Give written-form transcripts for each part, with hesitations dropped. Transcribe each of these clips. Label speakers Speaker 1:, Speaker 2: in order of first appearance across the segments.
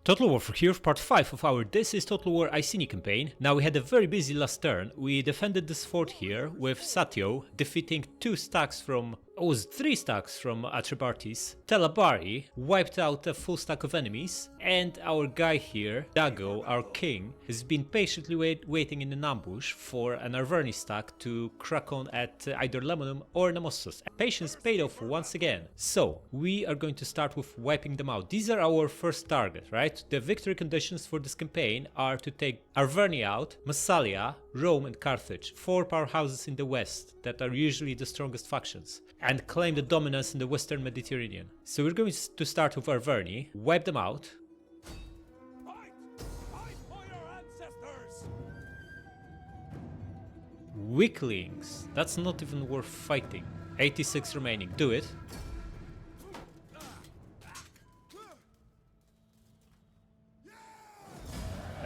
Speaker 1: Total War for Kiev, part 5 of our This is Total War Iceni campaign. Now we had a very busy last turn. We defended this fort here with Satyo, defeating 2 stacks from... oh, it was 3 stacks from Atrebartes. Telabari wiped out a full stack of enemies, and our guy here, Dago, our king, has been patiently waiting in an ambush for an Arverni stack to crack on at either Lemonum or Nemossos. Patience paid off once again. So, we are going to start with wiping them out. These are our first target, right? The victory conditions for this campaign are to take Arverni out, Massalia, Rome and Carthage, 4 powerhouses in the west that are usually the strongest factions, and claim the dominance in the western Mediterranean. So we're going to start with Arverni, wipe them out.
Speaker 2: Fight for your ancestors!
Speaker 1: Weaklings, that's not even worth fighting. 86 remaining, do it.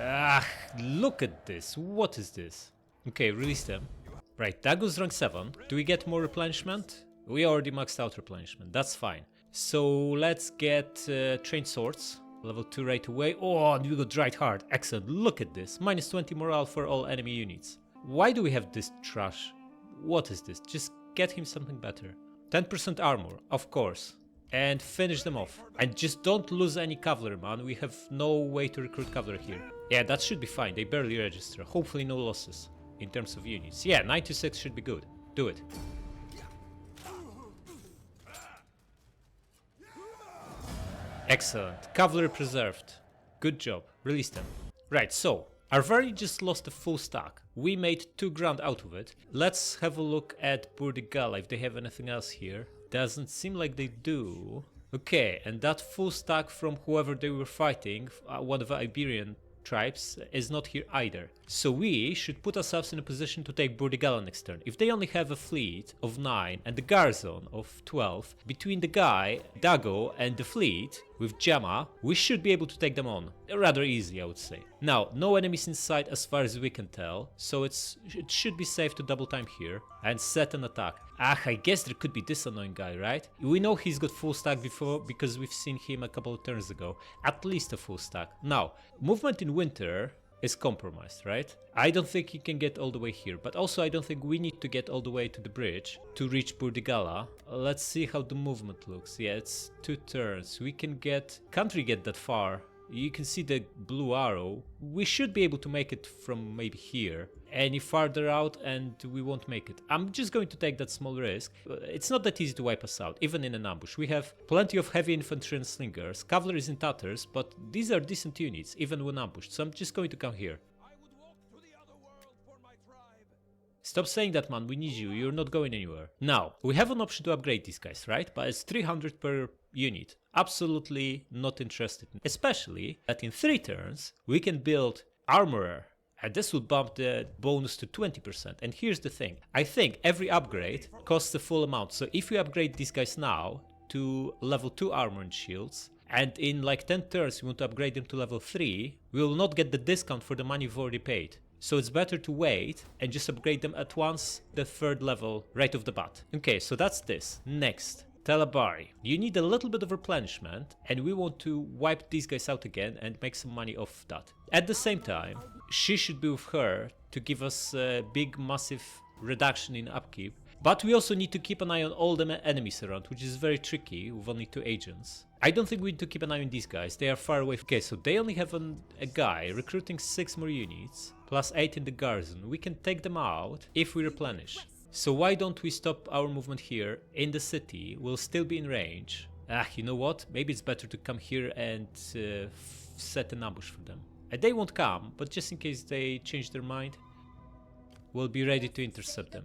Speaker 1: Ah, look at this, what is this? Okay, release them. Right, Dago's rank 7. Do we get more replenishment? We already maxed out replenishment, that's fine. So let's get trained swords, level 2 right away. Oh, and we got dried hard, excellent, look at this. Minus 20 morale for all enemy units. Why do we have this trash? What is this? Just get him something better. 10% armor, of course. And finish them off. And just don't lose any cavalry, man. We have no way to recruit cavalry here. Yeah, that should be fine. They barely register. Hopefully no losses in terms of units. Yeah, 96 should be good. Do it. Excellent. Cavalry preserved. Good job. Release them. Right, so Arverni just lost a full stack. We made 2 grand out of it. Let's have a look at Burdigala if they have anything else here. Doesn't seem like they do. Okay, and that full stack from whoever they were fighting, one of the Iberian tribes, is not here either. So we should put ourselves in a position to take Burdigala next turn. If they only have a fleet of 9 and the garrison of 12, between the guy, Dago, and the fleet with Gemma, we should be able to take them on. Rather easily, I would say. Now, no enemies in sight as far as we can tell, so it should be safe to double time here and set an attack. Ah, I guess there could be this annoying guy, right? We know he's got full stack before because we've seen him a couple of turns ago. At least a full stack. Now, movement in winter is compromised, right? I don't think he can get all the way here, but also I don't think we need to get all the way to the bridge to reach Burdigala. Let's see how the movement looks. Yeah, it's 2 turns. Can't we get that far? You can see the blue arrow. We should be able to make it from maybe here. Any farther out and we won't make it. I'm just going to take that small risk. It's not that easy to wipe us out, even in an ambush. We have plenty of heavy infantry and slingers. Cavalry is in tatters, but these are decent units, even when ambushed. So I'm just going to come here.
Speaker 2: I would walk to the other world for my tribe.
Speaker 1: Stop saying that, man. We need you. You're not going anywhere. Now, we have an option to upgrade these guys, right? But it's 300 per unit. Absolutely not interested. Especially that in 3 turns, we can build Armorer. And this would bump the bonus to 20%. And here's the thing. I think every upgrade costs the full amount. So if we upgrade these guys now to level 2 armor and shields, and in like 10 turns we want to upgrade them to level 3, we will not get the discount for the money we've already paid. So it's better to wait and just upgrade them at once, the 3rd level right off the bat. Okay, so that's this. Next. Telabari. You need a little bit of replenishment and we want to wipe these guys out again and make some money off that. At the same time, she should be with her to give us a big massive reduction in upkeep. But we also need to keep an eye on all the enemies around, which is very tricky with only 2 agents. I don't think we need to keep an eye on these guys, they are far away. Okay, so they only have a guy recruiting 6 more units, plus 8 in the garrison. We can take them out if we replenish. So why don't we stop our movement here in the city? We'll still be in range. Ah, you know what? Maybe it's better to come here and set an ambush for them. And they won't come, but just in case they change their mind, we'll be ready to intercept them.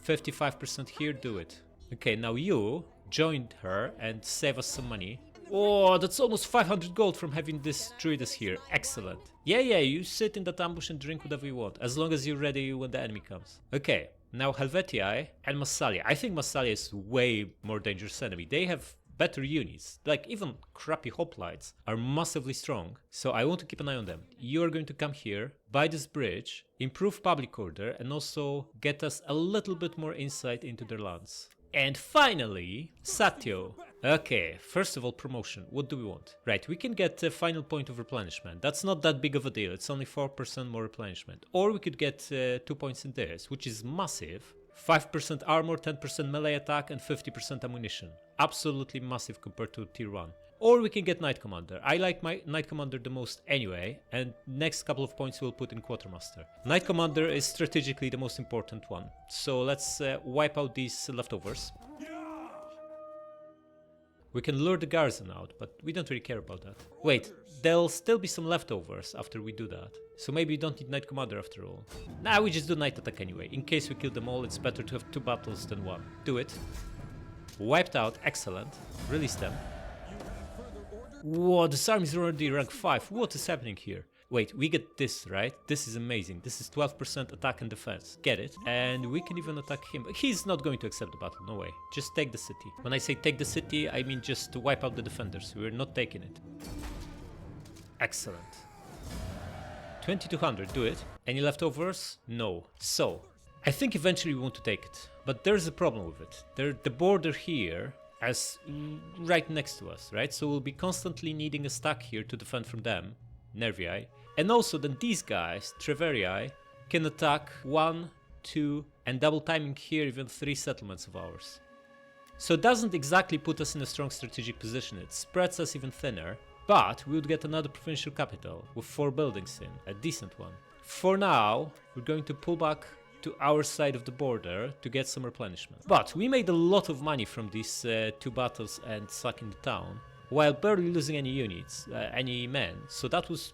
Speaker 1: 55% here, do it. Okay, now you joined her and save us some money. Oh, that's almost 500 gold from having this druidess here. Excellent. Yeah, you sit in that ambush and drink whatever you want, as long as you're ready when the enemy comes. Okay. Now Helvetii and Massalia. I think Massalia is way more dangerous enemy. They have better units. Like even crappy hoplites are massively strong. So I want to keep an eye on them. You are going to come here, buy this bridge, improve public order and also get us a little bit more insight into their lands. And finally, Satyo. Okay, first of all, promotion. What do we want? Right, we can get a final point of replenishment. That's not that big of a deal. It's only 4% more replenishment. Or we could get 2 points in this, which is massive. 5% armor, 10% melee attack, and 50% ammunition. Absolutely massive compared to tier 1. Or we can get Knight Commander. I like my Knight Commander the most anyway, and next couple of points we'll put in Quartermaster. Knight Commander is strategically the most important one. So let's wipe out these leftovers. We can lure the garrison out, but we don't really care about that. Wait, there'll still be some leftovers after we do that. So maybe we don't need Knight Commander after all. Nah, we just do Knight Attack anyway. In case we kill them all, it's better to have 2 battles than 1. Do it. Wiped out, excellent. Release them. Whoa, this army is already rank 5. What is happening here? Wait, we get this, right? This is amazing. This is 12% attack and defense. Get it? And we can even attack him. He's not going to accept the battle, no way. Just take the city. When I say take the city, I mean just to wipe out the defenders. We're not taking it. Excellent. 2200, do it. Any leftovers? No. So, I think eventually we want to take it. But there's a problem with it. The border here is right next to us, right? So we'll be constantly needing a stack here to defend from them. Nervii. And also then these guys, Treverii, can attack 1, 2, and double timing here even 3 settlements of ours. So it doesn't exactly put us in a strong strategic position, it spreads us even thinner, but we would get another provincial capital with 4 buildings in, a decent one. For now, we're going to pull back to our side of the border to get some replenishment. But we made a lot of money from these 2 battles and sacking the town, while barely losing any units, any men, so that was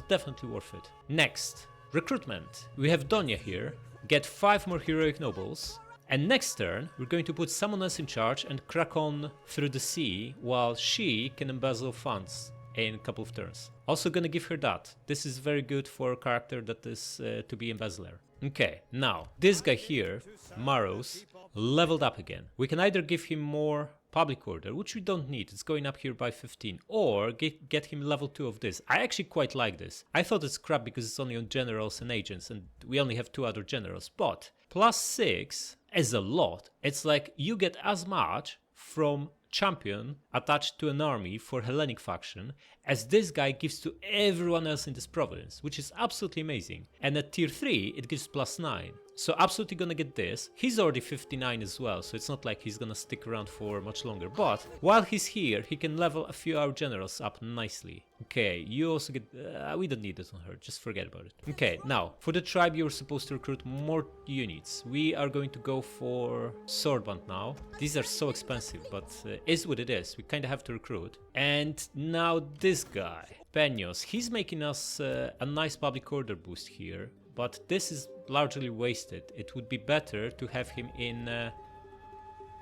Speaker 1: definitely worth it. Next, recruitment. We have Donia here, get 5 more heroic nobles, and next turn we're going to put someone else in charge and crack on through the sea while she can embezzle funds in a couple of turns. Also gonna give her that. This is very good for a character that is to be embezzler. Okay, now, this guy here, Maros, leveled up again. We can either give him more public order, which we don't need, it's going up here by 15, or get him level 2 of this. I actually quite like this. I thought it's crap because it's only on generals and agents, and we only have 2 other generals, but plus 6 is a lot. It's like you get as much from champion attached to an army for Hellenic faction as this guy gives to everyone else in this province, which is absolutely amazing. And at tier 3 it gives plus 9. So absolutely gonna get this. He's already 59 as well, so it's not like he's gonna stick around for much longer. But while he's here, he can level a few our generals up nicely. Okay, you also get... we don't need it on her, just forget about it. Okay, now, for the tribe you're supposed to recruit more units. We are going to go for Swordband now. These are so expensive, but is what it is. We kinda have to recruit. And now this guy, Peños, he's making us a nice public order boost here. But this is largely wasted. It would be better to have him in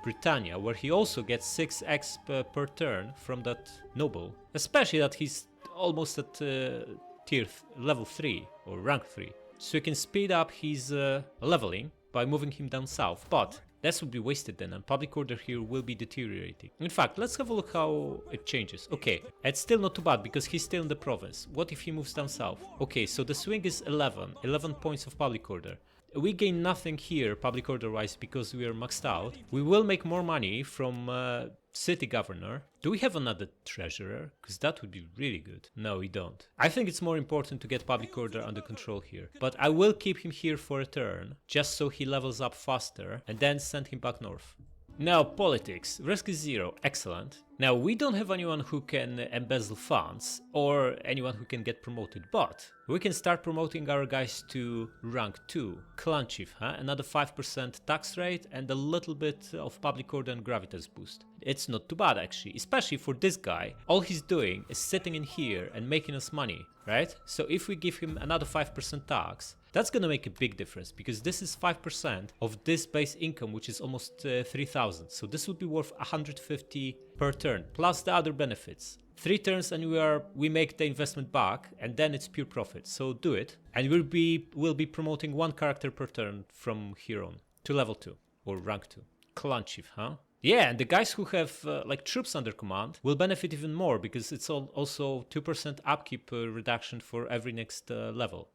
Speaker 1: Britannia, where he also gets 6x per turn from that noble. Especially that he's almost at level 3 or rank 3. So you can speed up his leveling by moving him down south. But this would be wasted then, and public order here will be deteriorating. In fact, let's have a look how it changes. Okay, it's still not too bad because he's still in the province. What if he moves down south? Okay, so the swing is 11 points of public order. We gain nothing here public order wise because we are maxed out. We will make more money from city governor. Do we have another treasurer? Because that would be really good. No, we don't. I think it's more important to get public order under control here. But I will keep him here for a turn, just so he levels up faster, and then send him back north. Now, politics. Risk is 0. Excellent. Now, we don't have anyone who can embezzle funds, or anyone who can get promoted, but we can start promoting our guys to rank 2. Clan Chief, huh? Another 5% tax rate and a little bit of public order and gravitas boost. It's not too bad, actually, especially for this guy. All he's doing is sitting in here and making us money, right? So if we give him another 5% tax, that's gonna make a big difference, because this is 5% of this base income, which is almost 3,000. So this would be worth 150 per turn, plus the other benefits. 3 turns and we make the investment back, and then it's pure profit. So do it, and we'll be promoting 1 character per turn from here on to level 2 or rank 2. Clan Chief, huh? Yeah, and the guys who have like troops under command will benefit even more, because it's also 2% upkeep reduction for every next level.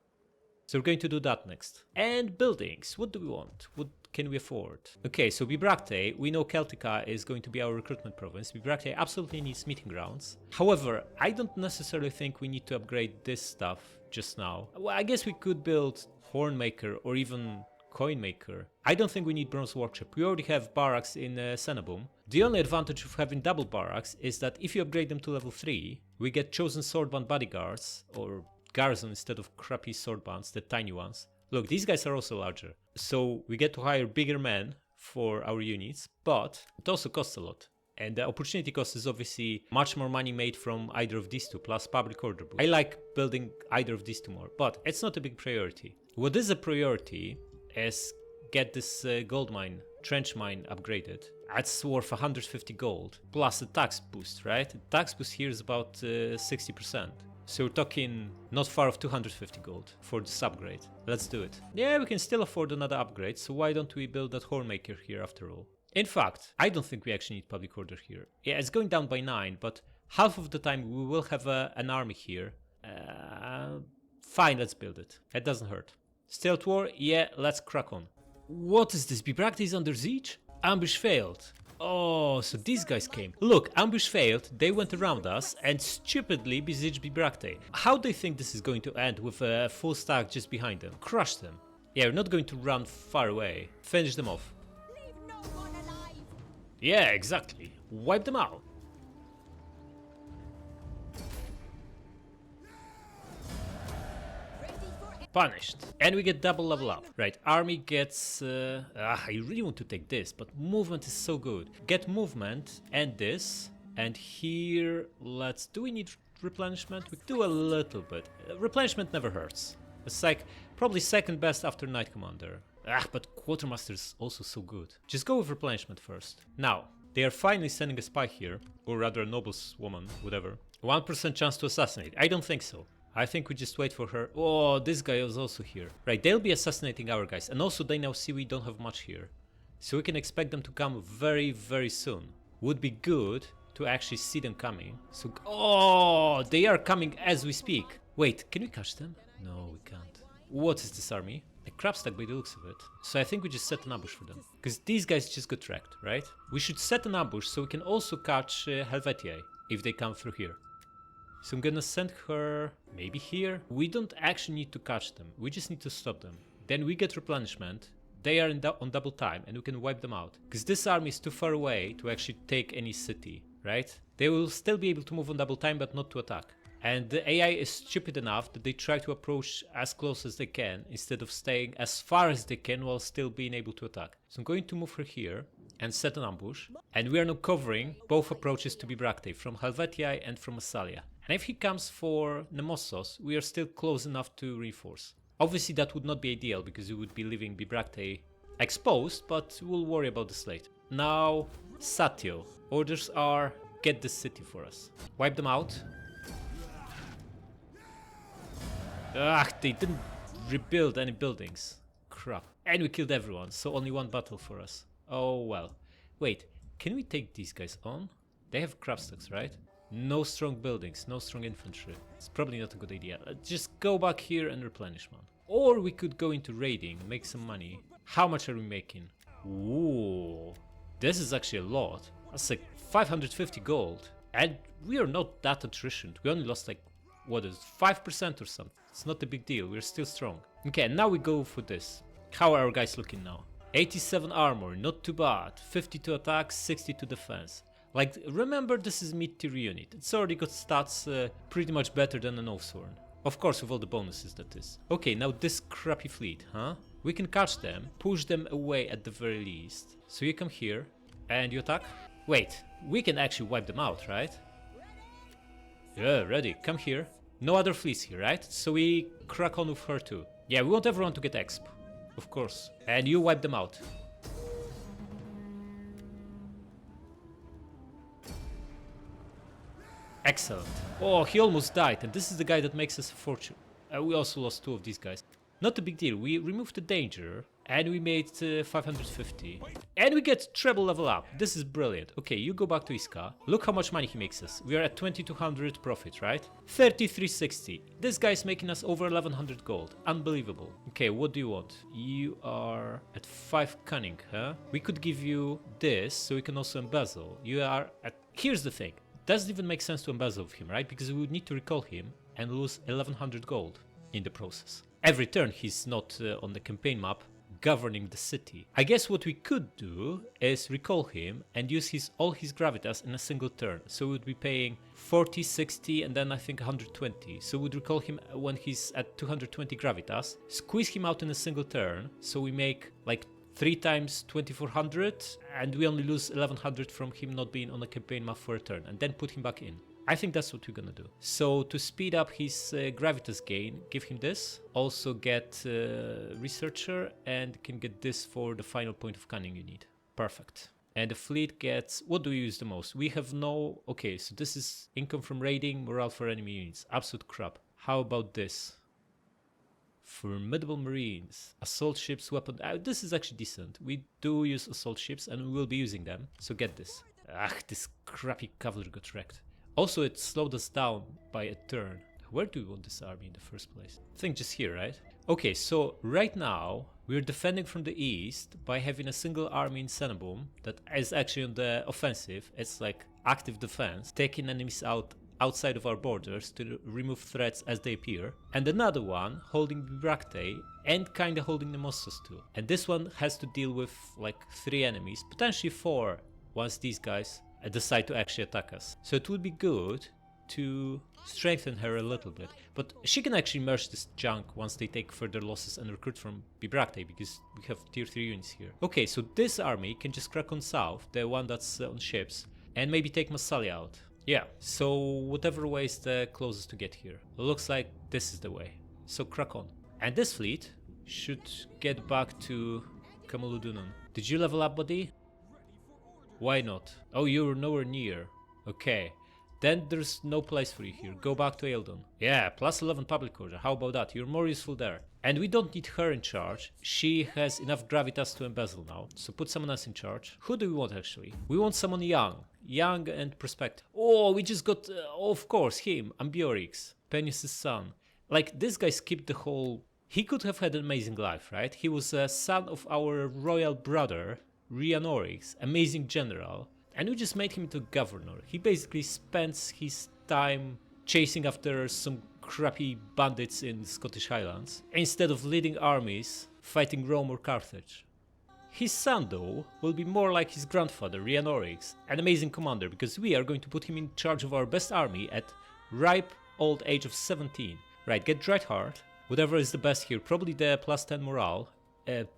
Speaker 1: So we're going to do that next. And buildings, what do we want? What can we afford? Okay, so Bibracte, we know Celtica is going to be our recruitment province. Bibracte absolutely needs meeting grounds. However, I don't necessarily think we need to upgrade this stuff just now. Well, I guess we could build Hornmaker or even Coin Maker. I don't think we need Bronze Workshop. We already have barracks in Cenabum. The only advantage of having double barracks is that if you upgrade them to level 3, we get chosen swordband bodyguards, or garrison instead of crappy swordbands, the tiny ones. Look, these guys are also larger, so we get to hire bigger men for our units, but it also costs a lot. And the opportunity cost is obviously much more money made from either of these two, plus public order book. I like building either of these two more, but it's not a big priority. What is a priority is get this gold mine, trench mine upgraded. That's worth 150 gold, plus a tax boost, right? The tax boost here is about 60%. So we're talking not far of 250 gold for this upgrade. Let's do it. Yeah, we can still afford another upgrade, so why don't we build that Hornmaker here after all? In fact, I don't think we actually need public order here. Yeah, it's going down by 9, but half of the time we will have an army here. Fine, let's build it. It doesn't hurt. Still at war? Yeah, let's crack on. What is this? Bibracte is under siege? Ambush failed. Oh, so these guys came. Look, ambush failed, they went around us and stupidly besieged Bibracte. How do they think this is going to end with a full stack just behind them? Crush them. Yeah, we're not going to run far away. Finish them off.
Speaker 3: Leave no one alive.
Speaker 1: Yeah, exactly. Wipe them out. Punished. And we get double level up. Right, army gets... I really want to take this, but movement is so good. Get movement and this. And here, let's... Do we need replenishment? We do a little bit. Replenishment never hurts. It's like probably second best after Knight Commander. But Quartermaster is also so good. Just go with replenishment first. Now, they are finally sending a spy here. Or rather a nobles woman, whatever. 1% chance to assassinate. I don't think so. I think we just wait for her. Oh, this guy is also here. Right, they'll be assassinating our guys. And also they now see we don't have much here. So we can expect them to come very, very soon. Would be good to actually see them coming. So, oh, they are coming as we speak. Wait, can we catch them? No, we can't. What is this army? A crab stack by the looks of it. So I think we just set an ambush for them. Because these guys just got wrecked, right? We should set an ambush so we can also catch Helvetiae if they come through here. So I'm gonna send her maybe here. We don't actually need to catch them. We just need to stop them. Then we get replenishment. They are on double time and we can wipe them out. Because this army is too far away to actually take any city, right? They will still be able to move on double time but not to attack. And the AI is stupid enough that they try to approach as close as they can instead of staying as far as they can while still being able to attack. So I'm going to move her here and set an ambush. And we are now covering both approaches to Bibracte, from Helvetiae and from Massalia. And if he comes for Nemossos, we are still close enough to reinforce. Obviously that would not be ideal because we would be leaving Bibracte exposed, but we'll worry about this later. Now, Satio. Orders are get this city for us. Wipe them out. They didn't rebuild any buildings. Crap. And we killed everyone, so only one battle for us. Oh well. Wait, can we take these guys on? They have crab stacks, right? No strong buildings, no strong infantry. It's probably not a good idea. Just go back here and replenish, man. Or we could go into raiding, make some money. How much are we making? Ooh, this is actually a lot. That's like 550 gold. And we are not that attrition. We only lost like, what is it, 5% or something. It's not a big deal, we're still strong. Okay, and now we go for this. How are our guys looking now? 87 armor, not too bad. 52 attack, 62 defense. Like, remember this is mid-tier unit. It's already got stats pretty much better than an Oathsworn. Of course, with all the bonuses that is. Okay, now this crappy fleet, huh? We can catch them, push them away at the very least. So you come here, and you attack? Wait, we can actually wipe them out, right? Yeah, ready. Come here. No other fleets here, right? So we crack on with her too. Yeah, we want everyone to get exp. Of course. And you wipe them out. Excellent. Oh, he almost died, and this is the guy that makes us a fortune. We also lost 2 of these guys. Not a big deal, we removed the danger, And we made 550. And we get treble level up. This is brilliant. Okay, you go back to Iska. Look how much money he makes us. We are at 2200 profit, right? 3360. This guy's making us over 1100 gold. Unbelievable. Okay, what do you want? You are at 5 cunning, huh? We could give you this so we can also embezzle. You are at... Here's the thing. Doesn't even make sense to embezzle with him, right? Because we would need to recall him and lose 1100 gold in the process. Every turn he's not on the campaign map governing the city. I guess what we could do is recall him and use all his gravitas in a single turn. So we would be paying 40, 60 and then I think 120. So we'd recall him when he's at 220 gravitas, squeeze him out in a single turn, so we make like 3 times 2400 and we only lose 1100 from him not being on a campaign map for a turn, and then put him back in. I think that's what we're gonna do. So to speed up his gravitas gain, give him this. Also get researcher and can get this for the final point of cunning you need. Perfect. And the fleet gets... What do we use the most? We have no... Okay, so this is income from raiding, morale for enemy units. Absolute crap. How about this? Formidable marines. Assault ships, weapon... this is actually decent. We do use assault ships and we will be using them. So get this. This crappy cavalry got wrecked. Also, it slowed us down by a turn. Where do we want this army in the first place? I think just here, right? Okay, so right now we're defending from the east by having a single army in Cenabum that is actually on the offensive. It's like active defense, taking enemies outside of our borders to remove threats as they appear. And another one holding Bibracte and kinda holding Nemossos too. And this one has to deal with like 3 enemies, potentially 4 once these guys decide to actually attack us. So it would be good to strengthen her a little bit, but she can actually merge this junk once they take further losses and recruit from Bibracte, because we have tier 3 units here. Okay, so this army can just crack on south, the one that's on ships, and maybe take Massalia out. Yeah, so whatever way is the closest to get here. Looks like this is the way. So crack on. And this fleet should get back to Kamuludunan. Did you level up, buddy? Why not? Oh, you're nowhere near. Okay. Then there's no place for you here. Go back to Eildon. Yeah, plus 11 public order. How about that? You're more useful there. And we don't need her in charge. She has enough gravitas to embezzle now. So put someone else in charge. Who do we want actually? We want someone young. Young and prospective. Oh, we just got, of course, him. Ambiorix. Penius' son. Like, this guy skipped the whole... He could have had an amazing life, right? He was a son of our royal brother, Rhianorix, amazing general. And we just made him into governor. He basically spends his time chasing after some crappy bandits in Scottish Highlands, instead of leading armies fighting Rome or Carthage. His son, though, will be more like his grandfather, Rhianorix, an amazing commander, because we are going to put him in charge of our best army at ripe old age of 17. Right, get Dreadheart, whatever is the best here, probably the plus 10 morale,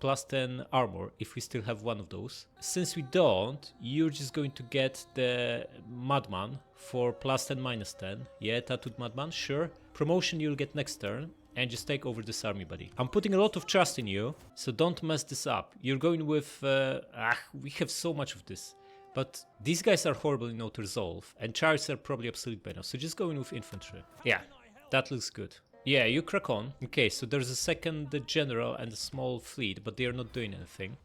Speaker 1: plus 10 armor, if we still have one of those. Since we don't, you're just going to get the Madman for plus 10 minus 10. Yeah, Tattooed Madman, sure. Promotion you'll get next turn, and just take over this army, buddy. I'm putting a lot of trust in you, so don't mess this up. You're going with... we have so much of this. But these guys are horrible in auto-resolve, and chariots are probably obsolete by now, so just go in with infantry. Yeah, that looks good. Yeah, you crack on. Okay, so there's a second general and a small fleet, but they are not doing anything.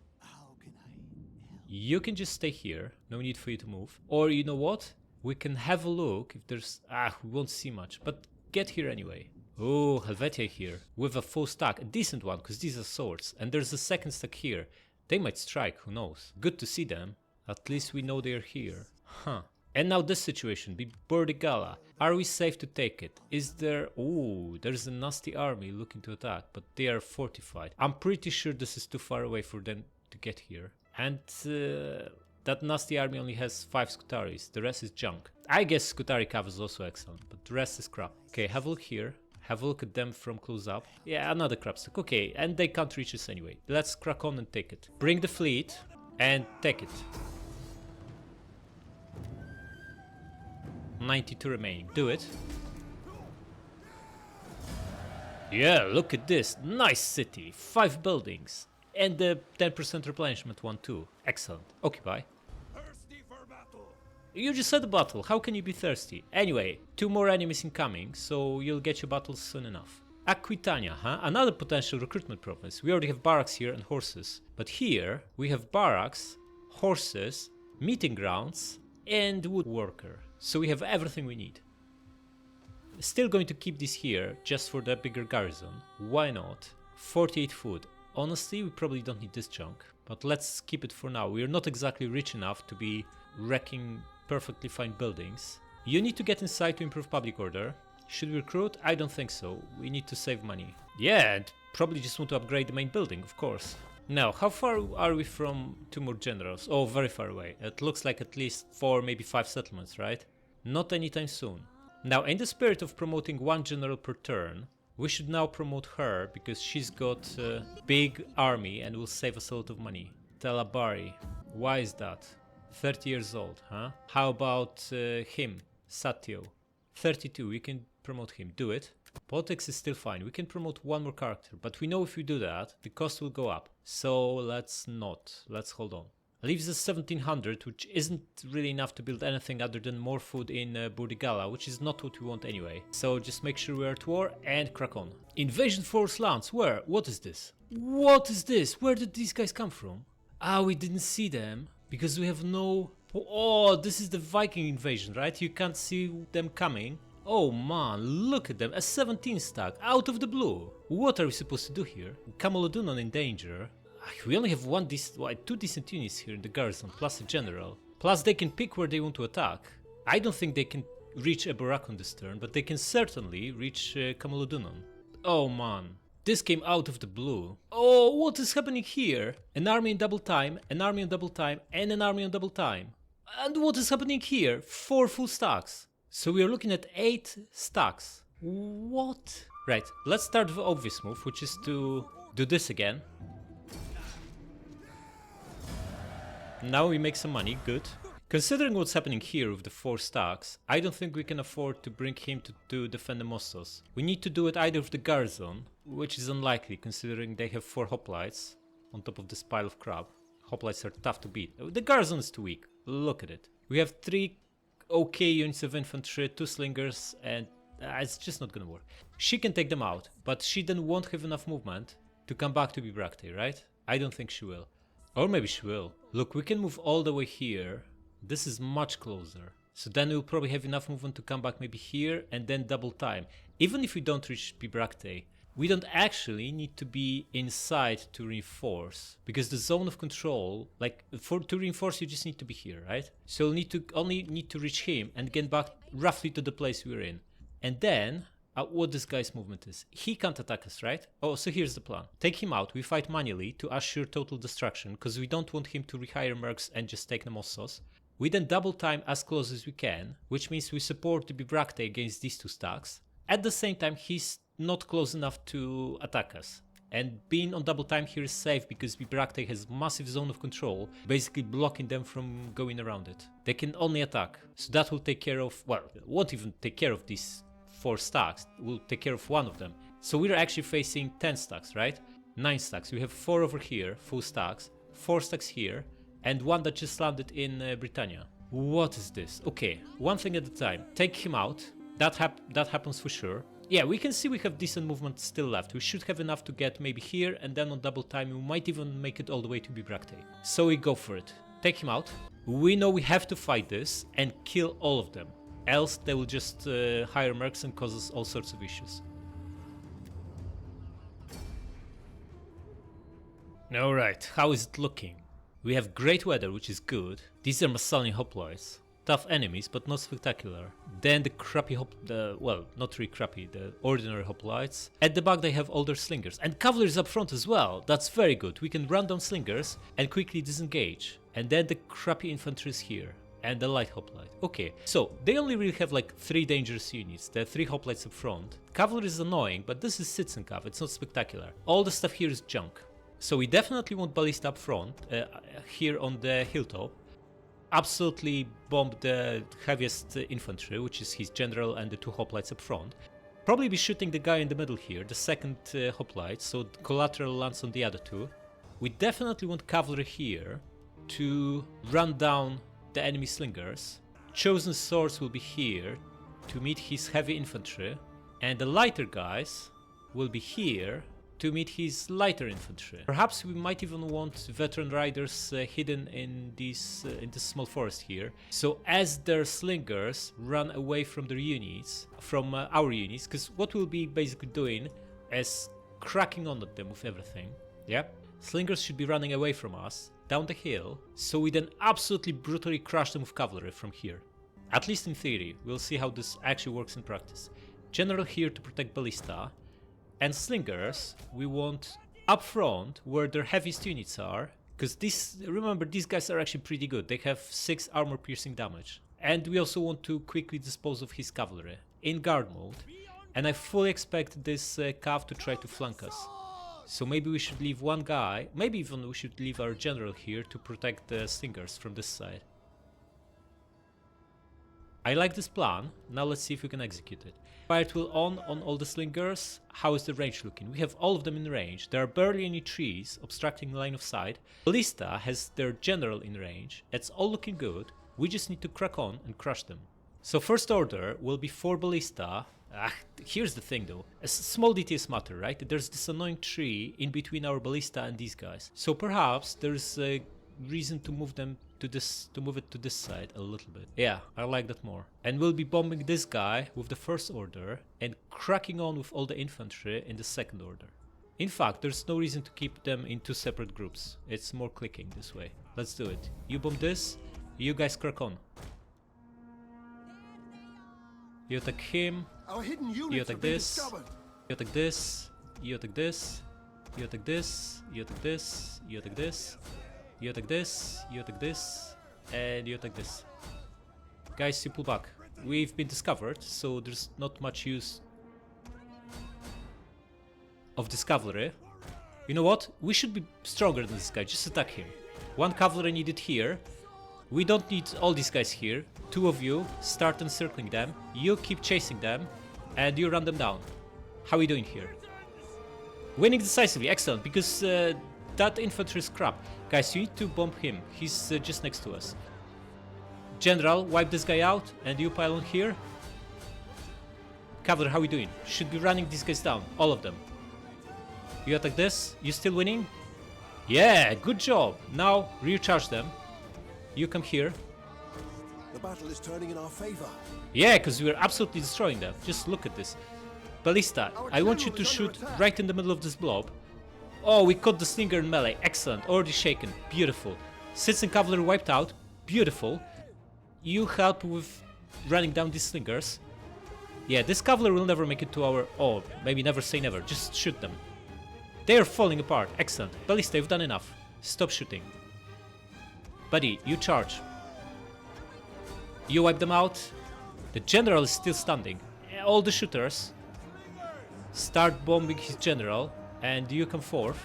Speaker 1: You can just stay here, no need for you to move. Or you know what? We can have a look if there's... we won't see much, but get here anyway. Oh, Helvetia here, with a full stack, a decent one, because these are swords. And there's a second stack here. They might strike, who knows. Good to see them. At least we know they're here. Huh. And now this situation, Bibracte. Are we safe to take it? Is there... Ooh, there's a nasty army looking to attack, but they are fortified. I'm pretty sure this is too far away for them to get here. And that nasty army only has 5 Scutaris, the rest is junk. I guess Scutari Cav is also excellent, but the rest is crap. Okay, have a look here. Have a look at them from close up. Yeah, another crap stack. Okay, and they can't reach us anyway. Let's crack on and take it. Bring the fleet and take it. 92 remaining. Do it. Yeah, look at this. Nice city. 5 buildings. And the 10% replenishment one too. Excellent. Occupy.
Speaker 2: Thirsty for battle.
Speaker 1: You just said battle. How can you be thirsty? Anyway, 2 more enemies incoming, so you'll get your battles soon enough. Aquitania, huh? Another potential recruitment province. We already have barracks here and horses. But here we have barracks, horses, meeting grounds, and woodworker. So we have everything we need. Still going to keep this here just for the bigger garrison. Why not? 48 food. Honestly, we probably don't need this chunk. But let's keep it for now. We're not exactly rich enough to be wrecking perfectly fine buildings. You need to get inside to improve public order. Should we recruit? I don't think so. We need to save money. Yeah, and probably just want to upgrade the main building, of course. Now, how far are we from 2 more generals? Oh, very far away. It looks like at least 4, maybe 5 settlements, right? Not anytime soon. Now, in the spirit of promoting 1 general per turn, we should now promote her because she's got a big army and will save us a lot of money. Talabari. Why is that? 30 years old, huh? How about him? Satyo. 32, we can promote him. Do it. Politics is still fine. We can promote 1 more character, but we know if we do that, the cost will go up. So let's not. Let's hold on. Leaves us 1700, which isn't really enough to build anything other than more food in Burdigala, which is not what we want anyway. So just make sure we're at war and crack on. Invasion force lands. Where? What is this? What is this? Where did these guys come from? Ah, we didn't see them because we have no... Oh, this is the Viking invasion, right? You can't see them coming. Oh man, look at them, a 17 stack, out of the blue. What are we supposed to do here? Camalodunon in danger. We only have 2 decent units here in the garrison, plus a general. Plus they can pick where they want to attack. I don't think they can reach Eborak on this turn, but they can certainly reach Camalodunon. Oh man, this came out of the blue. Oh, what is happening here? An army in double time, an army on double time, and an army on double time. And what is happening here? 4 full stacks. So we are looking at 8 stacks. What? Right, let's start with the obvious move, which is to do this again. Now we make some money, good. Considering what's happening here with the 4 stacks, I don't think we can afford to bring him to defend Nemossos. We need to do it either with the garrison, which is unlikely considering they have 4 hoplites on top of this pile of crap. Hoplites are tough to beat. The garrison is too weak, look at it. We have 3 okay units of infantry, 2 slingers, and it's just not gonna work. She can take them out, but she then won't have enough movement to come back to Bibracte, right? I don't think she will. Or maybe she will. Look, we can move all the way here. This is much closer. So then we'll probably have enough movement to come back maybe here and then double time. Even if we don't reach Bibracte, we don't actually need to be inside to reinforce. Because the zone of control, like to reinforce you just need to be here, right? So we'll only need to reach him and get back roughly to the place we're in. And then... what this guy's movement is. He can't attack us, right? Oh, so here's the plan. Take him out, we fight manually to assure total destruction, because we don't want him to rehire mercs and just take Nemossos. We then double time as close as we can, which means we support the Bibracte against these 2 stacks. At the same time, he's not close enough to attack us. And being on double time here is safe because Bibracte has massive zone of control, basically blocking them from going around it. They can only attack. So that will take care of, well, won't even take care of these 4 stacks, we'll take care of 1 of them. So we're actually facing 10 stacks, right? 9 stacks. We have 4 over here, full stacks, 4 stacks here, and 1 that just landed in Britannia. What is this? Okay, 1 thing at a time. Take him out. That happens for sure. Yeah, we can see we have decent movement still left. We should have enough to get maybe here, and then on double time we might even make it all the way to Bibracte. So we go for it. Take him out. We know we have to fight this and kill all of them. Else they will just hire mercs and cause us all sorts of issues. Alright, how is it looking? We have great weather, which is good. These are Massalian hoplites. Tough enemies, but not spectacular. Then the crappy well, not really crappy, the ordinary hoplites. At the back they have older slingers. And cavalry up front as well. That's very good. We can run down slingers and quickly disengage. And then the crappy infantry is here. And the light hoplite. Okay, so they only really have like 3 dangerous units. The 3 hoplites up front. Cavalry is annoying, but this is citizen cav, it's not spectacular. All the stuff here is junk. So we definitely want ballista up front, here on the hilltop. Absolutely bomb the heaviest infantry, which is his general and the 2 hoplites up front. Probably be shooting the guy in the middle here, the 2nd hoplite, so the collateral lands on the other 2. We definitely want cavalry here to run down the enemy slingers. Chosen swords will be here to meet his heavy infantry, and the lighter guys will be here to meet his lighter infantry. Perhaps we might even want veteran riders hidden in this small forest here. So as their slingers run away from their units, from our units, because what we'll be basically doing is cracking on at them with everything. Yeah, slingers should be running away from us down the hill, so we then absolutely brutally crush them with cavalry from here. At least in theory. We'll see how this actually works in practice. General here to protect ballista. And slingers, we want up front where their heaviest units are, because remember, these guys are actually pretty good. They have 6 armor piercing damage. And we also want to quickly dispose of his cavalry in guard mode. And I fully expect this cav to try to flank us. So maybe we should leave one guy, maybe even we should leave our general here to protect the slingers from this side. I like this plan. Now let's see if we can execute it. Fire tool on all the slingers. How is the range looking? We have all of them in range. There are barely any trees obstructing the line of sight. Ballista has their general in range. It's all looking good. We just need to crack on and crush them. So first order will be 4 ballista. Here's the thing though. A small details matter, right? There's this annoying tree in between our ballista and these guys. So perhaps there's a reason to move them to it to this side a little bit. Yeah, I like that more. And we'll be bombing this guy with the first order and cracking on with all the infantry in the second order. In fact, there's no reason to keep them in 2 separate groups. It's more clicking this way. Let's do it. You bomb this, you guys crack on. You attack him, you attack this, you attack this, you attack this, you attack this, you attack this, you attack this. You attack this, you attack this, and you attack this. Guys, you pull back. We've been discovered, so there's not much use of this cavalry. You know what? We should be stronger than this guy. Just attack him. 1 cavalry needed here. We don't need all these guys here. 2 of you start encircling them. You keep chasing them, and you run them down. How are we doing here? Winning decisively. Excellent, because that infantry is crap. Guys, you need to bomb him. He's just next to us. General, wipe this guy out, and you pile on here. Cavalry, how are we doing? Should be running these guys down, all of them. You attack this. You still winning? Yeah, good job. Now recharge them. You come here.
Speaker 2: The battle is turning in our favor.
Speaker 1: Yeah, because we're absolutely destroying them. Just look at this. Ballista, I want you to shoot right in the middle of this blob. Oh, we caught the slinger in melee. Excellent. Already shaken. Beautiful. Citizen cavalry wiped out. Beautiful. You help with running down these slingers. Yeah, this cavalry will never make it to our... Oh, maybe never say never. Just shoot them. They are falling apart. Excellent. Ballista, you've done enough. Stop shooting. Buddy, you charge. You wipe them out. The general is still standing. All the shooters start bombing his general. And you come forth.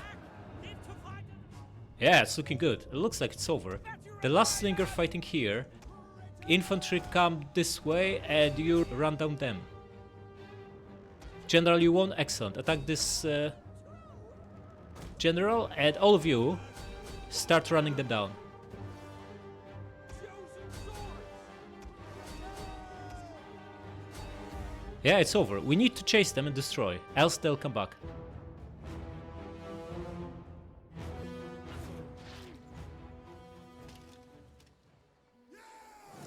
Speaker 1: Yeah, it's looking good. It looks like it's over. The last slinger fighting here. Infantry come this way and you run down them. General, you won. Excellent. Attack this general and all of you start running them down. Yeah, it's over. We need to chase them and destroy, else they'll come back.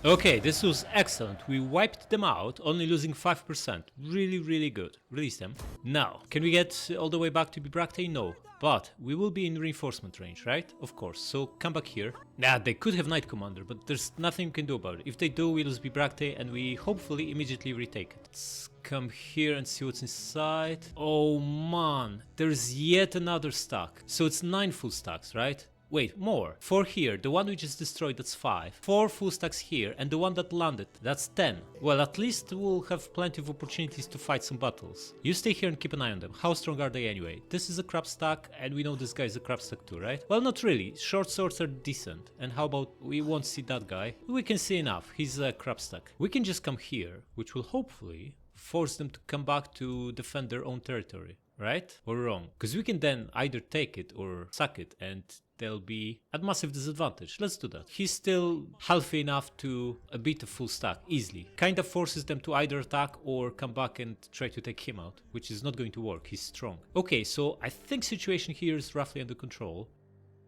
Speaker 1: Okay, this was excellent. We wiped them out, only losing 5%. Really, really good. Release them. Now, can we get all the way back to Bibracte? No. But we will be in reinforcement range, right? Of course. So come back here. Nah, they could have Knight Commander, but there's nothing we can do about it. If they do, we lose Bibracte and we hopefully immediately retake it. Let's come here and see what's inside. Oh man, there's yet another stack. So it's 9 full stacks, right? Wait, more. 4 here, the one we just destroyed, that's 5. 4 full stacks here, and the one that landed, that's 10. Well, at least we'll have plenty of opportunities to fight some battles. You stay here and keep an eye on them. How strong are they anyway? This is a crab stack, and we know this guy is a crab stack too, right? Well, not really. Short swords are decent. And how about we won't see that guy? We can see enough. He's a crab stack. We can just come here, which will hopefully force them to come back to defend their own territory. Right? Or wrong? Because we can then either take it or sack it and they'll be at massive disadvantage. Let's do that. He's still healthy enough to beat a full stack easily. Kind of forces them to either attack or come back and try to take him out, which is not going to work. He's strong. Okay, so I think situation here is roughly under control.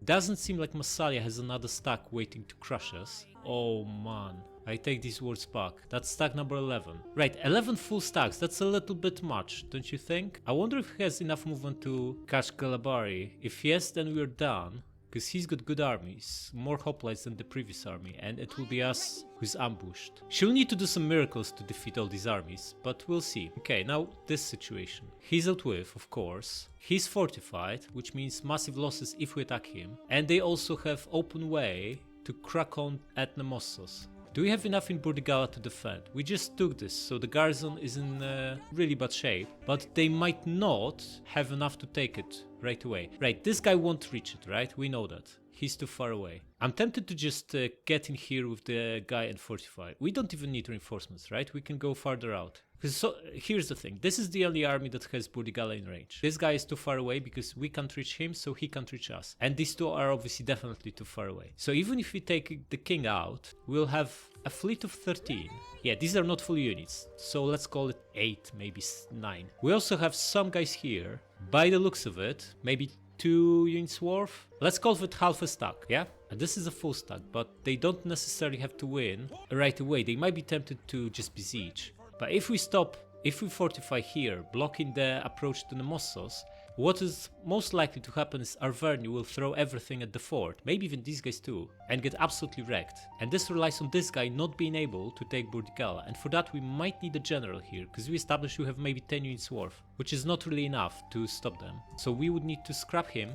Speaker 1: Doesn't seem like Massalia has another stack waiting to crush us. Oh man, I take these words back. That's stack number 11. Right, 11 full stacks, that's a little bit much, don't you think? I wonder if he has enough movement to catch Galabari. If yes, then we're done. Because he's got good armies, more hoplites than the previous army, and it will be us who's ambushed. She'll need to do some miracles to defeat all these armies, but we'll see. Okay, now this situation. He's out with, of course. He's fortified, which means massive losses if we attack him. And they also have open way to crack on at Nemossos. Do we have enough in Burdigala to defend? We just took this, so the garrison is in really bad shape, but they might not have enough to take it right away. Right, this guy won't reach it, right? We know that. He's too far away. I'm tempted to just get in here with the guy and fortify. We don't even need reinforcements, right? We can go farther out. So here's the thing. This is the only army that has Burdigala in range. This guy is too far away because we can't reach him, so he can't reach us. And these two are obviously definitely too far away. So even if we take the king out, we'll have a fleet of 13. Yeah, these are not full units. So let's call it 8, maybe 9. We also have some guys here. By the looks of it, maybe 2 units worth. Let's call it half a stack, yeah? And this is a full stack, but they don't necessarily have to win right away. They might be tempted to just besiege. But if we fortify here, blocking the approach to Nemossos, what is most likely to happen is Arverni will throw everything at the fort, maybe even these guys too, and get absolutely wrecked. And this relies on this guy not being able to take Burdigala, and for that we might need a general here, because we established we have maybe 10 units worth, which is not really enough to stop them. So we would need to scrap him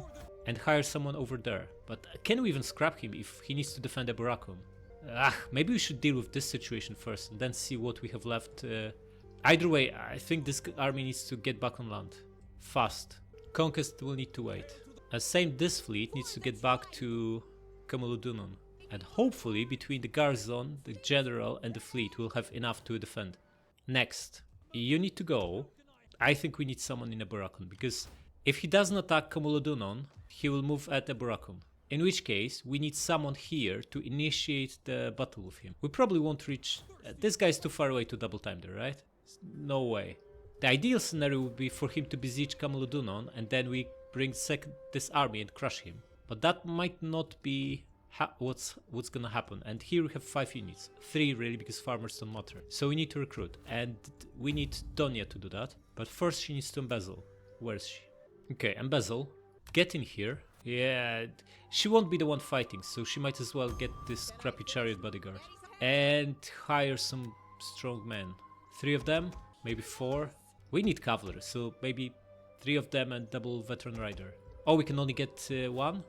Speaker 1: and hire someone over there. But can we even scrap him if he needs to defend a Baracum? Maybe we should deal with this situation first and then see what we have left. Either way, I think this army needs to get back on land. Fast. Conquest will need to wait. Same this fleet needs to get back to Camuludunon. And hopefully between the garrison, the general and the fleet we'll have enough to defend. Next, you need to go. I think we need someone in a Baracum, because if he doesn't attack Camuludunon, he will move at a Baracum. In which case, we need someone here to initiate the battle with him. We probably won't reach... this guy is too far away to double time there, right? No way. The ideal scenario would be for him to besiege Camuludunon and then we bring this army and crush him. But that might not be what's gonna happen. And here we have 5 units. 3 really, because farmers don't matter. So we need to recruit. And we need Donia to do that. But first she needs to embezzle. Where is she? Okay, embezzle. Get in here. Yeah, she won't be the one fighting, so she might as well get this crappy chariot bodyguard. And hire some strong men. 3 of them, maybe 4. We need cavalry, so maybe 3 of them and double veteran rider. Oh, we can only get 1?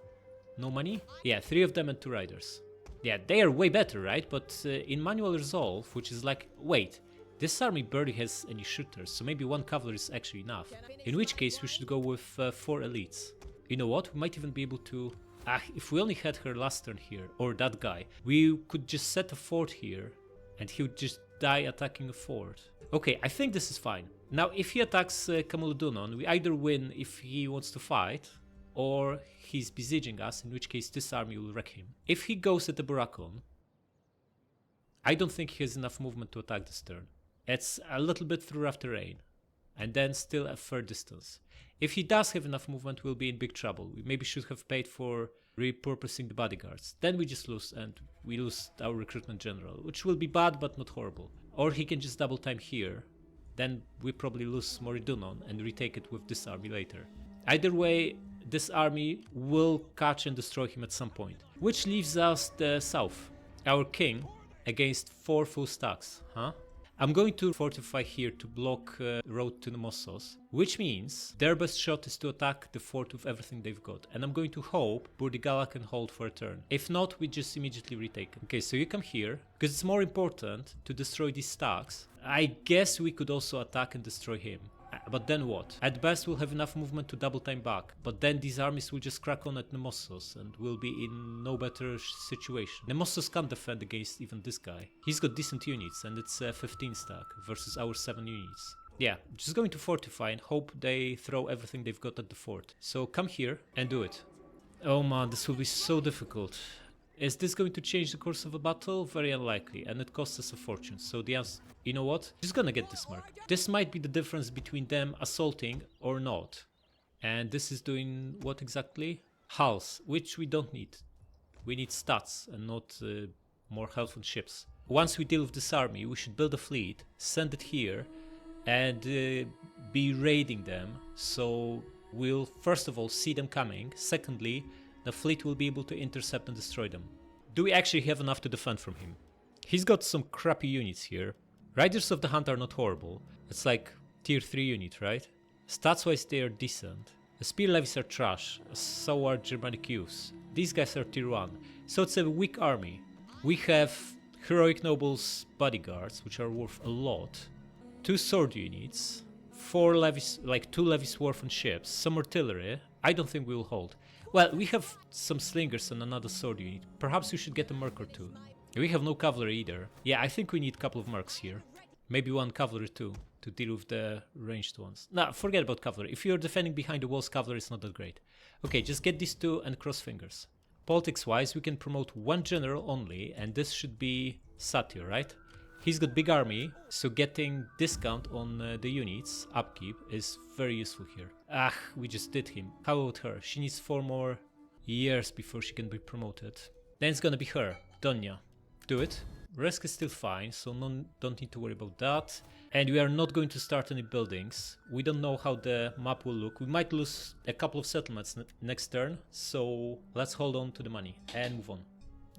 Speaker 1: No money? Yeah, 3 of them and 2 riders. Yeah, they are way better, right? But in manual resolve, which is like, wait, this army barely has any shooters, so maybe 1 cavalry is actually enough. In which case we should go with 4 elites. You know what? We might even be able to... if we only had her last turn here, or that guy, we could just set a fort here, and he would just die attacking a fort. Okay, I think this is fine. Now, if he attacks Camuludunon, we either win if he wants to fight, or he's besieging us, in which case this army will wreck him. If he goes at the Baracon, I don't think he has enough movement to attack this turn. It's a little bit through rough terrain, and then still a fair distance. If he does have enough movement, we'll be in big trouble. We maybe should have paid for repurposing the bodyguards. Then we just lose, and we lose our recruitment general, which will be bad but not horrible. Or he can just double time here. Then we probably lose Moridunon and retake it with this army later. Either way, this army will catch and destroy him at some point. Which leaves us the south. Our king against 4 full stacks, huh? I'm going to fortify here to block road to Nemossos, which means their best shot is to attack the fort with everything they've got. And I'm going to hope Burdigala can hold for a turn. If not, we just immediately retake it. Okay, so you come here, because it's more important to destroy these stacks. I guess we could also attack and destroy him. But then what? At best we'll have enough movement to double time back, but then these armies will just crack on at Nemossos and we'll be in no better situation. Nemossos can't defend against even this guy. He's got decent units and it's a 15 stack versus our 7 units. Yeah, just going to fortify and hope they throw everything they've got at the fort. So come here and do it. Oh man, this will be so difficult. Is this going to change the course of a battle? Very unlikely, and it costs us a fortune. So the answer, you know what? Just gonna get this mark. This might be the difference between them assaulting or not. And this is doing what exactly? Hulls, which we don't need. We need stats and not more health on ships. Once we deal with this army, we should build a fleet, send it here, and be raiding them. So we'll first of all see them coming. Secondly, the fleet will be able to intercept and destroy them. Do we actually have enough to defend from him? He's got some crappy units here. Riders of the Hunt are not horrible. It's like tier 3 unit, right? Stats wise they are decent. The spear levies are trash, so are Germanic youths. These guys are tier 1. So it's a weak army. We have heroic nobles bodyguards, which are worth a lot. 2 sword units. 4 levies, like 2 levies worth on ships. Some artillery. I don't think we will hold. Well, we have some slingers and another sword unit. Perhaps we should get a merc or 2. We have no cavalry either. Yeah, I think we need a couple of mercs here. Maybe 1 cavalry too, to deal with the ranged ones. Nah, forget about cavalry. If you're defending behind the walls, cavalry is not that great. Okay, just get these 2 and cross fingers. Politics-wise, we can promote 1 general only, and this should be Satyr, right? He's got big army, so getting discount on the units, upkeep, is very useful here. Ah, we just did him. How about her? She needs 4 more years before she can be promoted. Then it's gonna be her, Donia. Do it. Risk is still fine, so don't need to worry about that. And we are not going to start any buildings. We don't know how the map will look. We might lose a couple of settlements next turn, so let's hold on to the money and move on.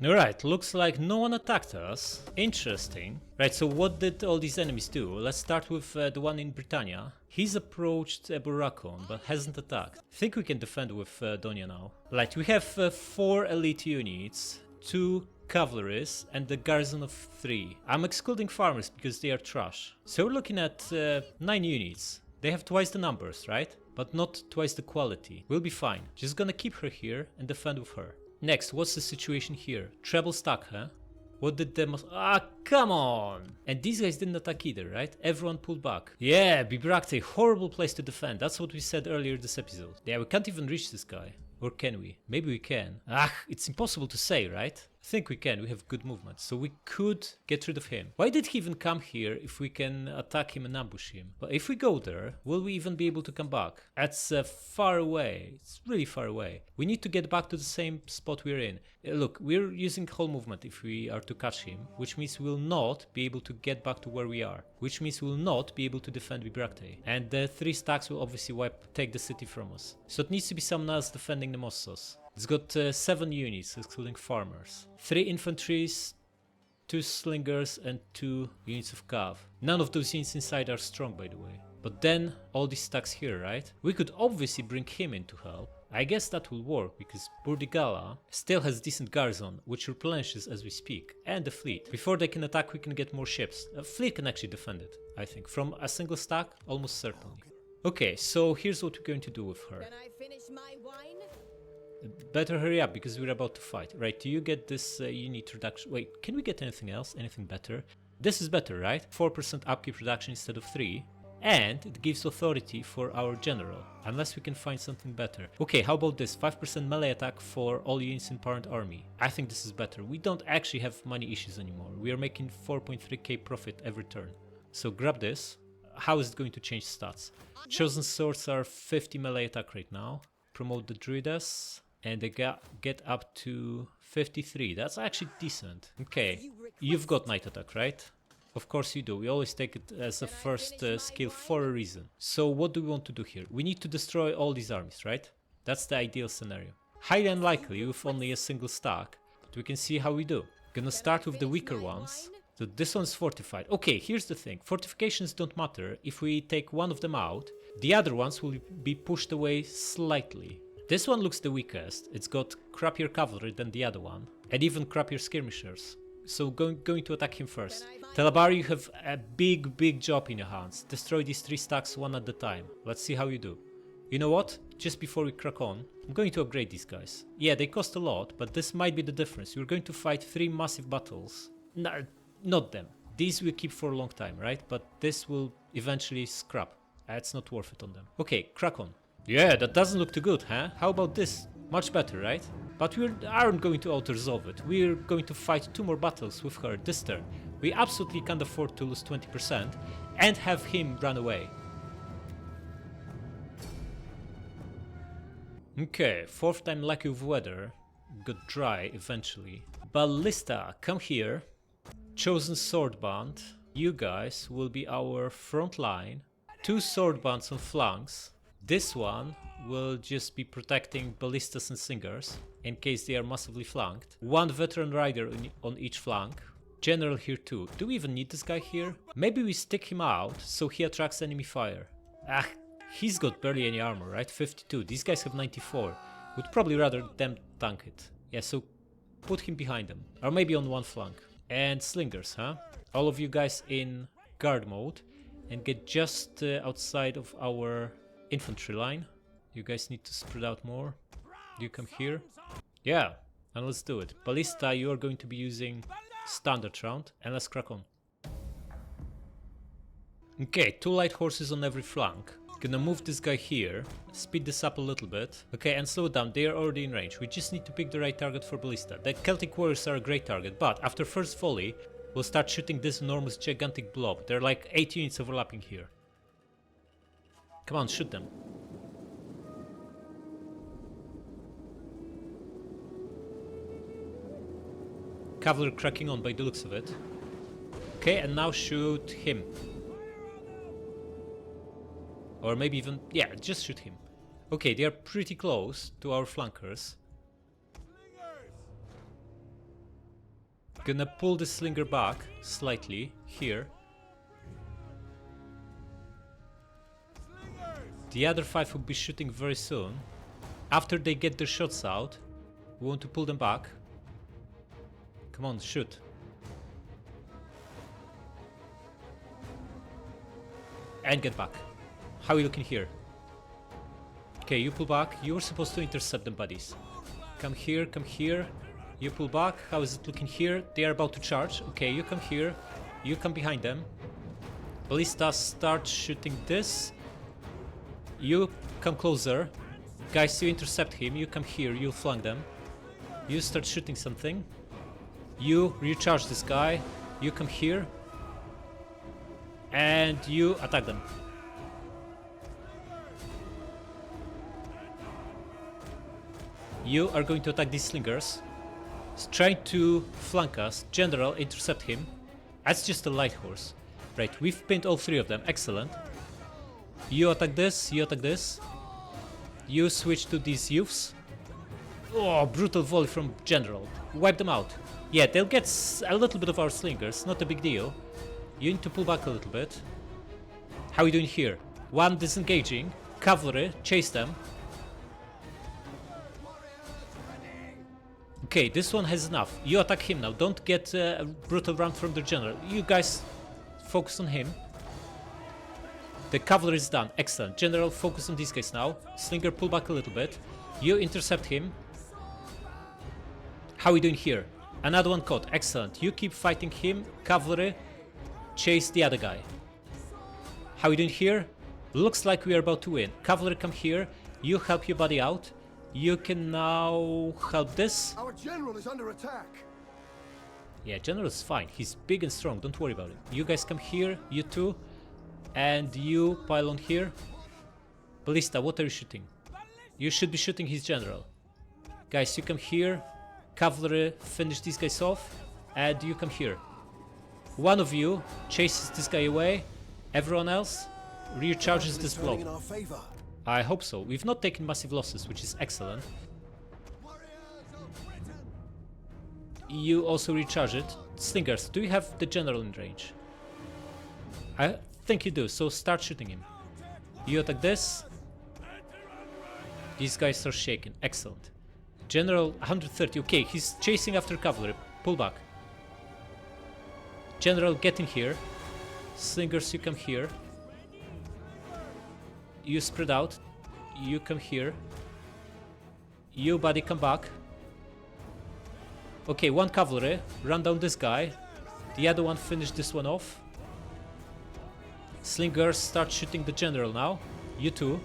Speaker 1: Alright, looks like no one attacked us. Interesting. Right, so what did all these enemies do? Let's start with the one in Britannia. He's approached Bibracte, but hasn't attacked. I think we can defend with Donia now. Right, we have 4 elite units, 2 cavalries, and the garrison of 3. I'm excluding farmers because they are trash. So we're looking at 9 units. They have twice the numbers, right? But not twice the quality. We'll be fine. Just gonna keep her here and defend with her. Next, what's the situation here? Treble stack, huh? What did the Ah, come on! And these guys didn't attack either, right? Everyone pulled back. Yeah, Bibracte, horrible place to defend. That's what we said earlier this episode. Yeah, we can't even reach this guy. Or can we? Maybe we can. Ah, it's impossible to say, right? I think we can. We have good movement. So we could get rid of him. Why did he even come here if we can attack him and ambush him? But if we go there, will we even be able to come back? That's far away. It's really far away. We need to get back to the same spot we're in. Look, we're using whole movement if we are to catch him, which means we'll not be able to get back to where we are. Which means we'll not be able to defend Bibracte. And the 3 stacks will obviously take the city from us. So it needs to be someone else defending Nemossos. It's got 7 units, excluding farmers. 3 infantries, 2 slingers, and 2 units of cav. None of those units inside are strong, by the way. But then, all these stacks here, right? We could obviously bring him in to help. I guess that will work, because Burdigala still has decent garrison, which replenishes as we speak, and the fleet. Before they can attack, we can get more ships. A fleet can actually defend it, I think. From a single stack, almost certainly. Okay, so here's what we're going to do with her.
Speaker 3: Can I finish my wine?
Speaker 1: Better hurry up because we're about to fight. Right, do you get this unit reduction? Wait, can we get anything else? Anything better? This is better, right? 4% upkeep reduction instead of 3. And it gives authority for our general. Unless we can find something better. Okay, how about this? 5% melee attack for all units in parent army. I think this is better. We don't actually have money issues anymore. We are making 4.3k profit every turn. So grab this. How is it going to change stats? Chosen swords are 50 melee attack right now. Promote the druides. And they get up to 53. That's actually decent. Okay, you've got night attack, right? Of course you do. We always take it as a first skill for a reason. So what do we want to do here? We need to destroy all these armies, right? That's the ideal scenario. Highly unlikely with only a single stack, but we can see how we do. Gonna start with the weaker ones. So this one's fortified. Okay, here's the thing. Fortifications don't matter. If we take one of them out, the other ones will be pushed away slightly. This one looks the weakest. It's got crappier cavalry than the other one, and even crappier skirmishers. So going to attack him first. Talabar, you have a big job in your hands. Destroy these 3 stacks one at a time. Let's see how you do. You know what? Just before we crack on, I'm going to upgrade these guys. Yeah, they cost a lot, but this might be the difference. We're going to fight 3 massive battles. No, not them. These we keep for a long time, right? But this will eventually scrap. It's not worth it on them. Okay, crack on. Yeah, that doesn't look too good, huh? How about this Much better, right? But we aren't going to auto-resolve it. We're going to fight 2 more battles with her this turn. We absolutely can't afford to lose 20% and have him run away. Okay, 4th time lucky with weather. Got dry eventually. Ballista, come here. Chosen sword band. You guys will be our front line. 2 sword bands on flanks. This one will just be protecting ballistas and slingers in case they are massively flanked. 1 veteran rider on each flank. General here too. Do we even need this guy here? Maybe we stick him out so he attracts enemy fire. Ah, he's got barely any armor, right? 52. These guys have 94. Would probably rather them tank it. Yeah, so put him behind them. Or maybe on one flank. And slingers, huh? All of you guys in guard mode. And get just outside of our infantry line. You guys need to spread out more. You come here. Yeah, and let's do it. Ballista, you are going to be using standard round. And let's crack on. Okay, 2 light horses on every flank. Gonna move this guy here, speed this up a little bit. Okay, and slow it down, they are already in range. We just need to pick the right target for Ballista. The Celtic warriors are a great target, but after first volley, we'll start shooting this enormous gigantic blob. There are like 8 units overlapping here. Come on, shoot them. Cavalry cracking on by the looks of it. Okay, and now shoot him. Or maybe even, yeah, just shoot him. Okay, they are pretty close to our flankers. Gonna pull the slinger back slightly here. The other 5 will be shooting very soon. After they get their shots out, we want to pull them back. Come on, shoot. And get back. How are you looking here? Okay, you pull back. You were supposed to intercept them, buddies. Come here, come here. You pull back. How is it looking here? They are about to charge. Okay, you come here. You come behind them. Ballista, start shooting this. You come closer. Guys, you intercept him. You come here. You flank them. You start shooting something. You recharge this guy. You come here. And you attack them. You are going to attack these slingers. He's trying to flank us. General, intercept him. That's just a light horse. Right, we've pinned all 3 of them. Excellent. You attack this, you attack this. You switch to these youths. Oh, brutal volley from General. Wipe them out. Yeah, they'll get a little bit of our slingers. Not a big deal. You need to pull back a little bit. How are you doing here? 1 disengaging. Cavalry, chase them. Okay, this one has enough. You attack him now. Don't get a brutal round from the general. You guys focus on him. The cavalry is done. Excellent. General, focus on these guys now. Slinger, pull back a little bit. You intercept him. How are we doing here? Another one caught. Excellent. You keep fighting him. Cavalry, chase the other guy. How are we doing here? Looks like we are about to win. Cavalry, come here. You help your buddy out. You can now help this.
Speaker 2: Our general is under attack.
Speaker 1: Yeah, general is fine. He's big and strong. Don't worry about it. You guys come here. You two. And you pile on here. Ballista, what are you shooting? You should be shooting his general. Guys, you come here. Cavalry, finish these guys off. And you come here. One of you chases this guy away. Everyone else recharges this blow.
Speaker 2: In our favor.
Speaker 1: I hope so. We've not taken massive losses, which is excellent. You also recharge it. Slingers, do you have the general in range? I think you do, so start shooting him. You attack this. These guys are shaken. Excellent. General 130. Okay, he's chasing after cavalry. Pull back. General, get in here. Slingers, you come here. You spread out. You come here. You, buddy, come back. Okay, one cavalry. Run down this guy. The other one finish this one off. Slingers, start shooting the general now. You too.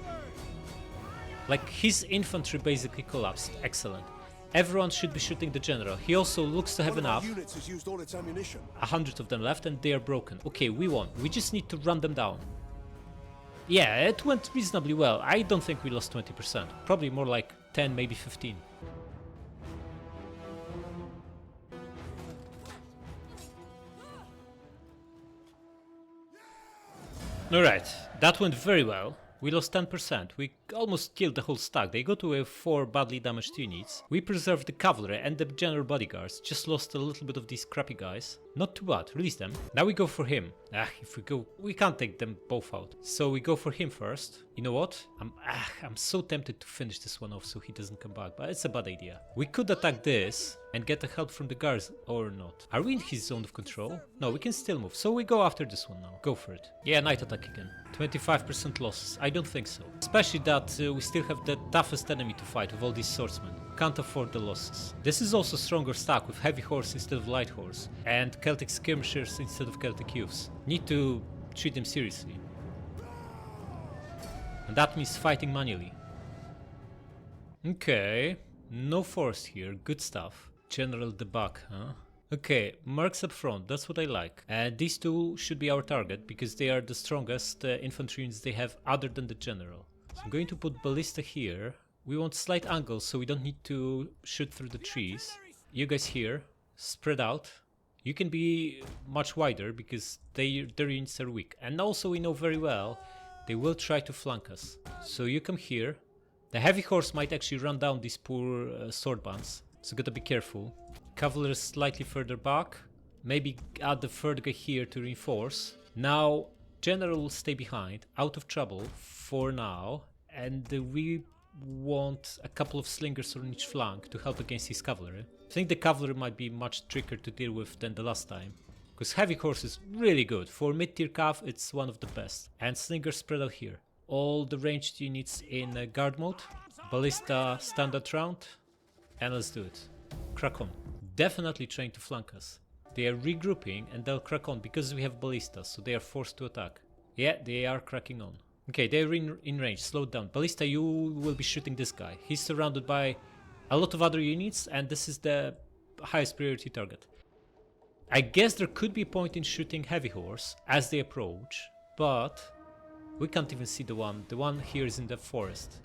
Speaker 1: Like, his infantry basically collapsed. Excellent. Everyone should be shooting the general. He also looks to have
Speaker 2: One of our
Speaker 1: enough.
Speaker 2: units has used all its ammunition.
Speaker 1: 100 of them left and they are broken. Okay, we won. We just need to run them down. Yeah, it went reasonably well. I don't think we lost 20%. Probably more like 10, maybe 15. Alright, that went very well. We lost 10%. We almost killed the whole stack. They got away with 4 badly damaged units. We preserved the cavalry and the general bodyguards. Just lost a little bit of these crappy guys. Not too bad. Release them. Now we go for him. If we go, we can't take them both out. So we go for him first. You know what? I'm so tempted to finish this one off so he doesn't come back, but it's a bad idea. We could attack this and get the help from the guards or not. Are we in his zone of control? No, we can still move. So we go after this one now. Go for it. Yeah, night attack again. 25% losses. I don't think so. Especially that we still have the toughest enemy to fight with all these swordsmen. Can't afford the losses. This is also stronger stack with heavy horse instead of light horse and Celtic skirmishers instead of Celtic youths. Need to treat them seriously. And that means fighting manually. Okay, no force here, good stuff. General Debuck, huh? Okay, mercs up front, that's what I like. And these two should be our target because they are the strongest infantry units they have other than the general. So I'm going to put ballista here. We want slight angles so we don't need to shoot through the trees. You guys here, spread out. You can be much wider because their units are weak. And also we know very well they will try to flank us. So you come here. The heavy horse might actually run down these poor sword bands. So gotta be careful. Cavalry is slightly further back. Maybe add the third guy here to reinforce. Now general will stay behind, out of trouble for now. And we want a couple of slingers on each flank to help against his cavalry. I think the cavalry might be much trickier to deal with than the last time. Because heavy horse is really good. For mid-tier cav, it's one of the best. And slingers spread out here. All the ranged units in guard mode. Ballista standard round. And let's do it. Crack on. Definitely trying to flank us. They are regrouping and they'll crack on because we have ballistas, so they are forced to attack. Yeah, they are cracking on. Okay, they're in range. Slow down. Ballista, you will be shooting this guy. He's surrounded by a lot of other units and this is the highest priority target. I guess there could be a point in shooting heavy horse as they approach, but we can't even see the one. The one here is in the forest.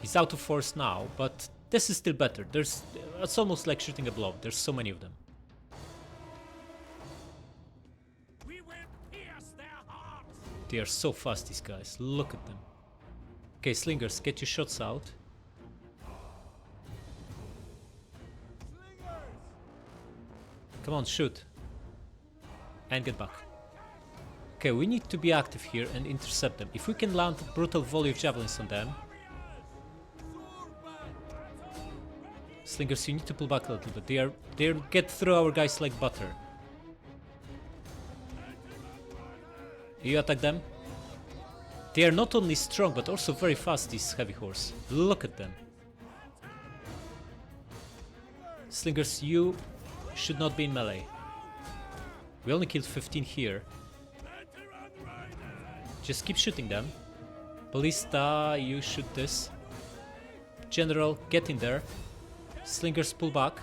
Speaker 1: He's out of force now, but this is still better. It's almost like shooting a blob. There's so many of them.
Speaker 4: We will pierce their hearts.
Speaker 1: They are so fast, these guys. Look at them. Okay, slingers, get your shots out. Come on, shoot. And get back. Okay, we need to be active here and intercept them. If we can land a brutal volley of javelins on them. Slingers, you need to pull back a little bit. They get through our guys like butter. You attack them. They are not only strong but also very fast, these heavy horse. Look at them. Slingers, you should not be in melee. We only killed 15 here. Just keep shooting them. Ballista, you shoot this. General, get in there. Slingers, pull back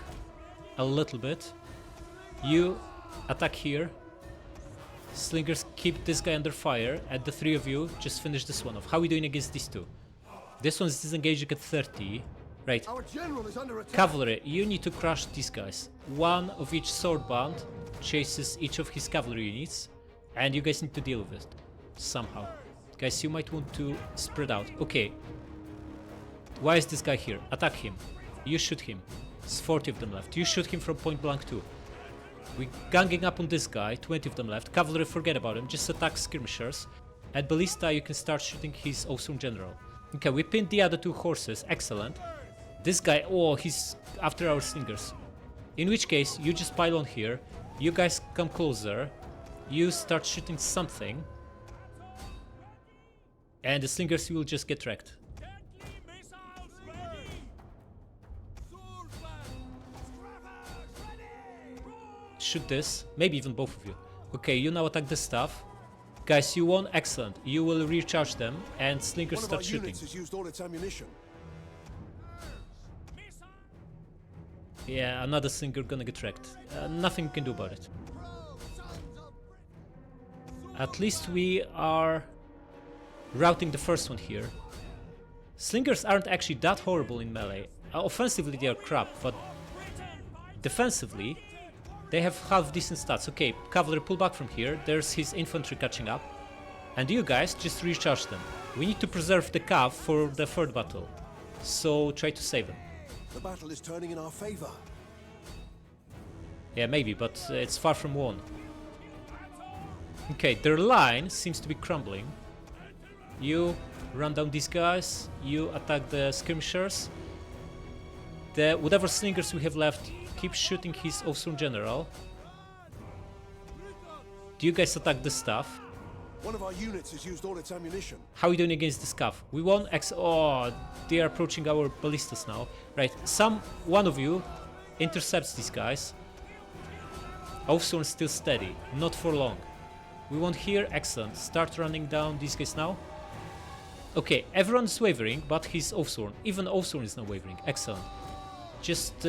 Speaker 1: a little bit. You attack here. Slingers, keep this guy under fire. And the three of you just finish this one off. How are we doing against these two? This one's disengaging at 30. Right.
Speaker 2: Our general is under attack.
Speaker 1: Cavalry, you need to crush these guys. One of each sword band chases each of his cavalry units. And you guys need to deal with it. Somehow. Guys, you might want to spread out. Okay. Why is this guy here? Attack him. You shoot him. There's 40 of them left. You shoot him from point blank too. We're ganging up on this guy. 20 of them left. Cavalry, forget about him. Just attack skirmishers. At Ballista, you can start shooting his awesome general. Okay, we pinned the other two horses. Excellent. This guy, oh, he's after our slingers. In which case, you just pile on here. You guys come closer. You start shooting something. And the slingers, you will just get wrecked. Shoot this. Maybe even both of you. Okay, you now attack the staff. Guys, you won. Excellent. You will recharge them and slingers
Speaker 2: One of our
Speaker 1: start shooting.
Speaker 2: units has used all its ammunition.
Speaker 1: Yeah, another slinger gonna get wrecked. Nothing you can do about it. At least we are routing the first one here. Slingers aren't actually that horrible in melee. Offensively they are crap, but defensively they have half decent stats. Okay, cavalry pull back from here. There's his infantry catching up. And you guys just recharge them. We need to preserve the cav for the third battle. So try to save them.
Speaker 2: The battle is turning in our favor.
Speaker 1: Yeah, maybe, but it's far from won. Okay, their line seems to be crumbling. You run down these guys. You attack the skirmishers. The whatever slingers we have left, keep shooting his Oathsworn general. Do you guys attack the staff?
Speaker 2: One of our units has used all its ammunition.
Speaker 1: How are we doing against the scav? We won. Oh, they are approaching our ballistas now. Right, one of you intercepts these guys. Oathsworn still steady, not for long. We won here. Excellent. Start running down these guys now. Okay, everyone's wavering, but he's Oathsworn. Even Oathsworn is now wavering. Excellent. Just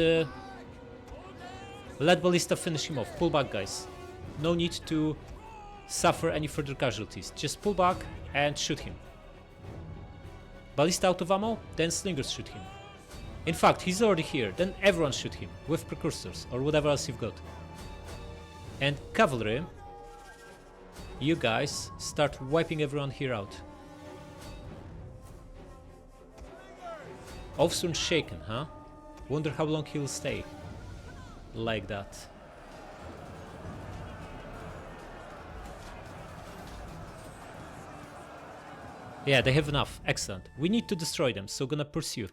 Speaker 1: let ballista finish him off. Pull back, guys. No need to suffer any further casualties. Just pull back and shoot him. Ballista out of ammo, then slingers shoot him. In fact, he's already here, then everyone shoot him with precursors or whatever else you've got. And cavalry, you guys start wiping everyone here out. Oathsworn shaken, huh? Wonder how long he'll stay like that. Yeah, they have enough. Excellent. We need to destroy them, so gonna pursue.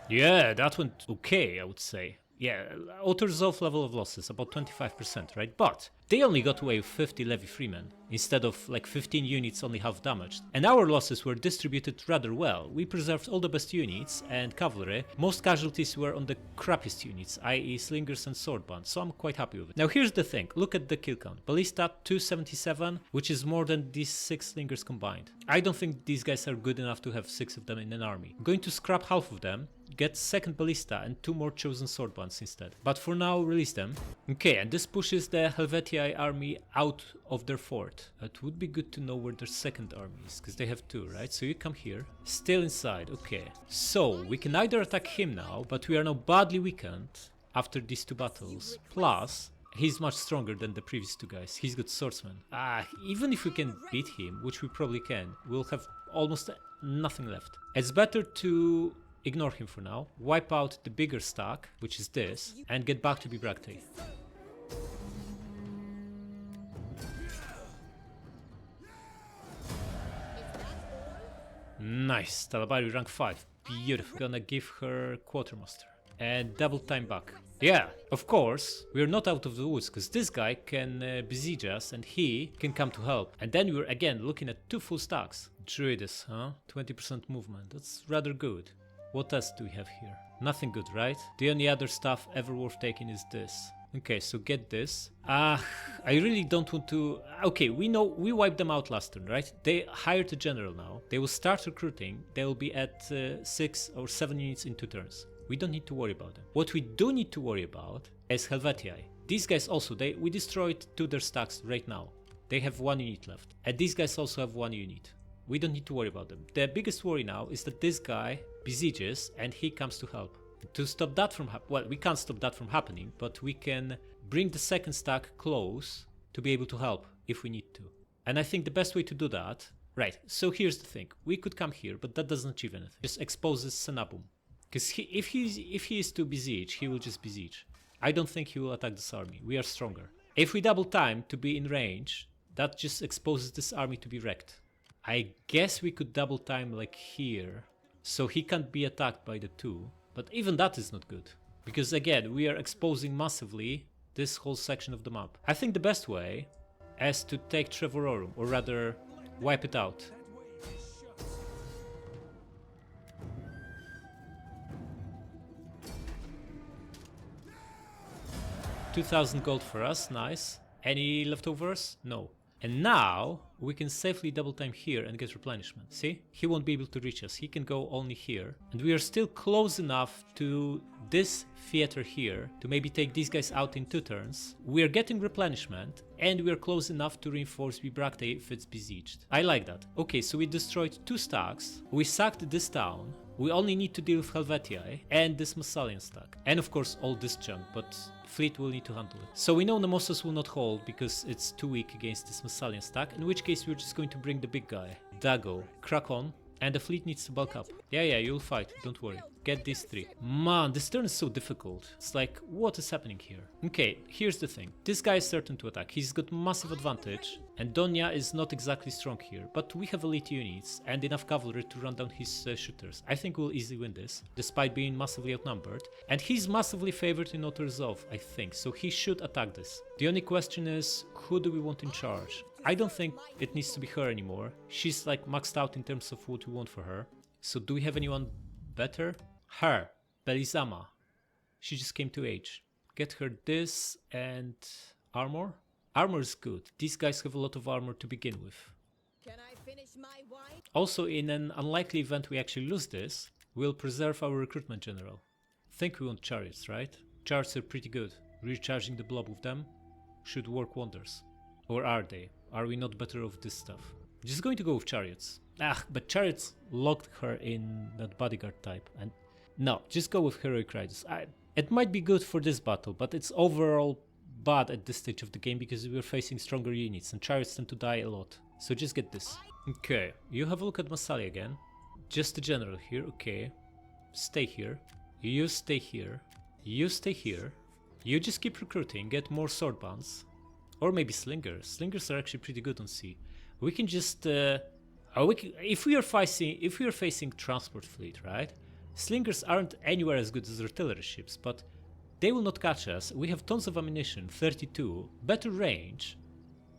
Speaker 1: Yeah, that went okay, I would say. Yeah, auto-resolve level of losses, about 25%, right? But they only got away with 50 levy freemen, instead of like 15 units only half damaged. And our losses were distributed rather well. We preserved all the best units and cavalry. Most casualties were on the crappiest units, i.e. slingers and swordbands, so I'm quite happy with it. Now here's the thing, look at the kill count. Ballista 277, which is more than these 6 slingers combined. I don't think these guys are good enough to have 6 of them in an army. I'm going to scrap half of them, get second ballista and 2 more chosen swordbands instead. But for now, release them. Okay, and this pushes the Helvetii army out of their fort. It would be good to know where their second army is, because they have 2, right? So you come here. Still inside, okay. So, we can either attack him now, but we are now badly weakened after these 2 battles. Plus, he's much stronger than the previous 2 guys. He's got swordsman. Even if we can beat him, which we probably can, we'll have almost nothing left. It's better to ignore him for now, wipe out the bigger stack, which is this, and get back to Bibracte. Nice, Talabari rank 5, beautiful. Gonna give her quartermaster and double time back. Yeah, of course, we're not out of the woods, because this guy can besiege us and he can come to help. And then we're again looking at 2 full stacks. Druidess, huh? 20% movement, that's rather good. What else do we have here? Nothing good, right? The only other stuff ever worth taking is this. Okay, so get this. I really don't want to... Okay, we know we wiped them out last turn, right? They hired a general now. They will start recruiting. They will be at 6 or 7 units in 2 turns. We don't need to worry about them. What we do need to worry about is Helvetii. These guys also, we destroyed 2 their stacks right now. They have 1 unit left. And these guys also have 1 unit. We don't need to worry about them. The biggest worry now is that this guy besieges and he comes to help. To stop that from well, we can't stop that from happening, but we can bring the second stack close to be able to help if we need to. And I think the best way to do that... Right, so here's the thing. We could come here, but that doesn't achieve anything. Just exposes Senabum. Because if he is to besiege, he will just besiege. I don't think he will attack this army. We are stronger. If we double time to be in range, that just exposes this army to be wrecked. I guess we could double time like here, so he can't be attacked by the 2, but even that is not good, because again we are exposing massively this whole section of the map. I think the best way is to take Trevororum, or rather wipe it out. 2,000 gold for us, nice. Any leftovers? No. And now we can safely double time here and get replenishment. See? He won't be able to reach us. He can go only here. And we are still close enough to this theater here to maybe take these guys out in 2 turns. We are getting replenishment and we are close enough to reinforce Bibracte if it's besieged. I like that. Okay, so we destroyed 2 stacks. We sacked this town. We only need to deal with Helvetii and this Massalian stack. And of course all this junk, but fleet will need to handle it. So we know Nemossos will not hold because it's too weak against this Massalian stack, in which case we're just going to bring the big guy. Dago, crack on, and the fleet needs to bulk up. Yeah, you'll fight, don't worry. Get these 3. Man, this turn is so difficult. It's like, what is happening here? Okay, here's the thing. This guy is certain to attack. He's got massive advantage, and Donia is not exactly strong here, but we have elite units and enough cavalry to run down his shooters. I think we'll easily win this, despite being massively outnumbered. And he's massively favored in auto-resolve, I think, so he should attack this. The only question is, who do we want in charge? I don't think it needs to be her anymore. She's like maxed out in terms of what we want for her. So do we have anyone better? Her, Belizama. She just came to age. Get her this and armor. Armor is good. These guys have a lot of armor to begin with.
Speaker 3: Can I finish my wine?
Speaker 1: Also, in an unlikely event we actually lose this, we'll preserve our recruitment general. Think we want chariots, right? Chariots are pretty good. Recharging the blob with them should work wonders. Or are they? Are we not better off this stuff? Just going to go with chariots. But chariots locked her in that bodyguard type. And no, just go with heroic riders. It might be good for this battle, but it's overall bad at this stage of the game because we're facing stronger units and chariots tend to die a lot. So just get this. Okay, you have a look at Massalia again. Just the general here, okay. Stay here. You stay here. You stay here. You just keep recruiting, get more sword bands. Or maybe slingers. Slingers are actually pretty good on sea. We can just if we are facing transport fleet, right? Slingers aren't anywhere as good as artillery ships, but they will not catch us. We have tons of ammunition, 32, better range.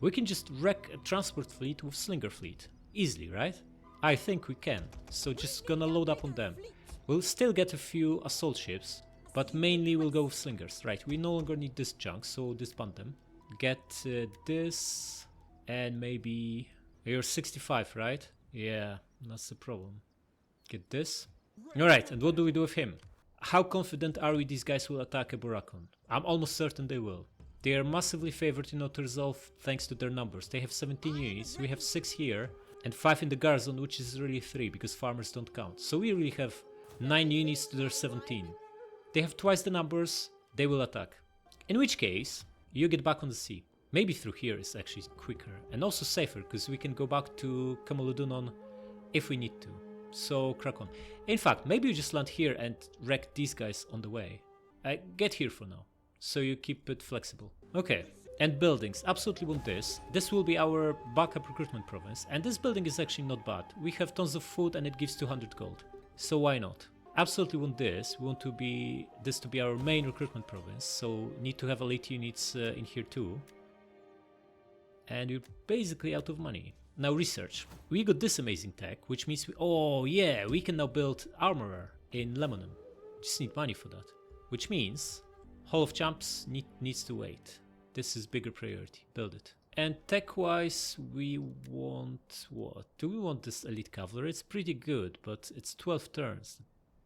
Speaker 1: We can just wreck a transport fleet with slinger fleet. Easily, right? I think we can. So just gonna load up on them. We'll still get a few assault ships, but mainly we'll go with slingers. Right, we no longer need this junk, so disband them. Get this, and maybe... You're 65, right? Yeah, that's the problem. Get this. Alright, and what do we do with him? How confident are we these guys will attack a Burakon? I'm almost certain they will. They are massively favored in auto-resolve thanks to their numbers. They have 17 units, we have 6 here, and 5 in the garrison, which is really 3, because farmers don't count. So we really have 9 units to their 17. They have twice the numbers, they will attack. In which case, you get back on the sea. Maybe through here is actually quicker, and also safer, because we can go back to Camoludunon if we need to. So, crack on. In fact, maybe you just land here and wreck these guys on the way. Get here for now, so you keep it flexible. Okay, and buildings. Absolutely want this. This will be our backup recruitment province, and this building is actually not bad. We have tons of food and it gives 200 gold. So why not? Absolutely want this. We want this to be our main recruitment province, so need to have elite units in here too. And you're basically out of money. Now research. We got this amazing tech, which means we can now build armorer in Lemonon. Just need money for that. Which means Hall of Champs needs to wait. This is bigger priority. Build it. And tech-wise, we want what? Do we want this elite cavalry? It's pretty good, but it's 12 turns.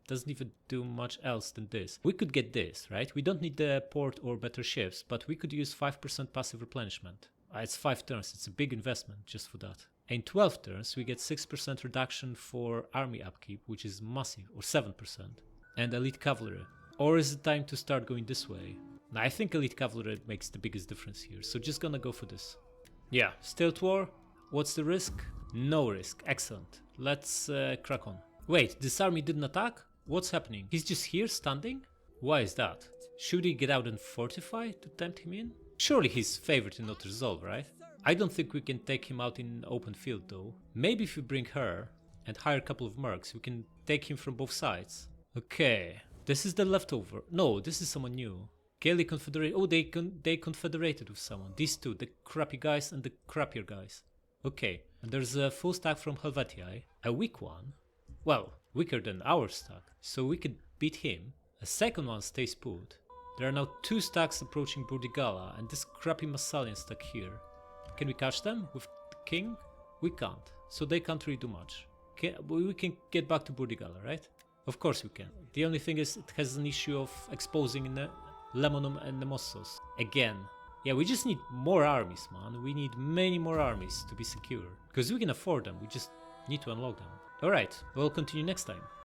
Speaker 1: Doesn't even do much else than this. We could get this, right? We don't need the port or better ships, but we could use 5% passive replenishment. It's 5 turns, it's a big investment just for that. In 12 turns, we get 6% reduction for army upkeep, which is massive, or 7%. And elite cavalry. Or is it time to start going this way? Now, I think elite cavalry makes the biggest difference here, so just gonna go for this. Yeah, Stilt War. What's the risk? No risk. Excellent. Let's crack on. Wait, this army didn't attack? What's happening? He's just here standing? Why is that? Should he get out and fortify to tempt him in? Surely he's favored in not resolve, right? I don't think we can take him out in open field though. Maybe if we bring her and hire a couple of mercs, we can take him from both sides. Okay, this is the leftover. No, this is someone new. Gaelic Confederate. Oh, they confederated with someone. These two, the crappy guys and the crappier guys. Okay, and there's a full stack from Helvetii, a weak one. Well, weaker than our stack, so we could beat him. A second one stays put. There are now 2 stacks approaching Burdigala and this crappy Massalian stack here. Can we catch them with the king? We can't, so they can't really do much. We can get back to Burdigala, right? Of course we can. The only thing is it has an issue of exposing Lemonum and Nemossos. Again. Yeah, we just need more armies, man. We need many more armies to be secure. Because we can afford them, we just need to unlock them. Alright, we'll continue next time.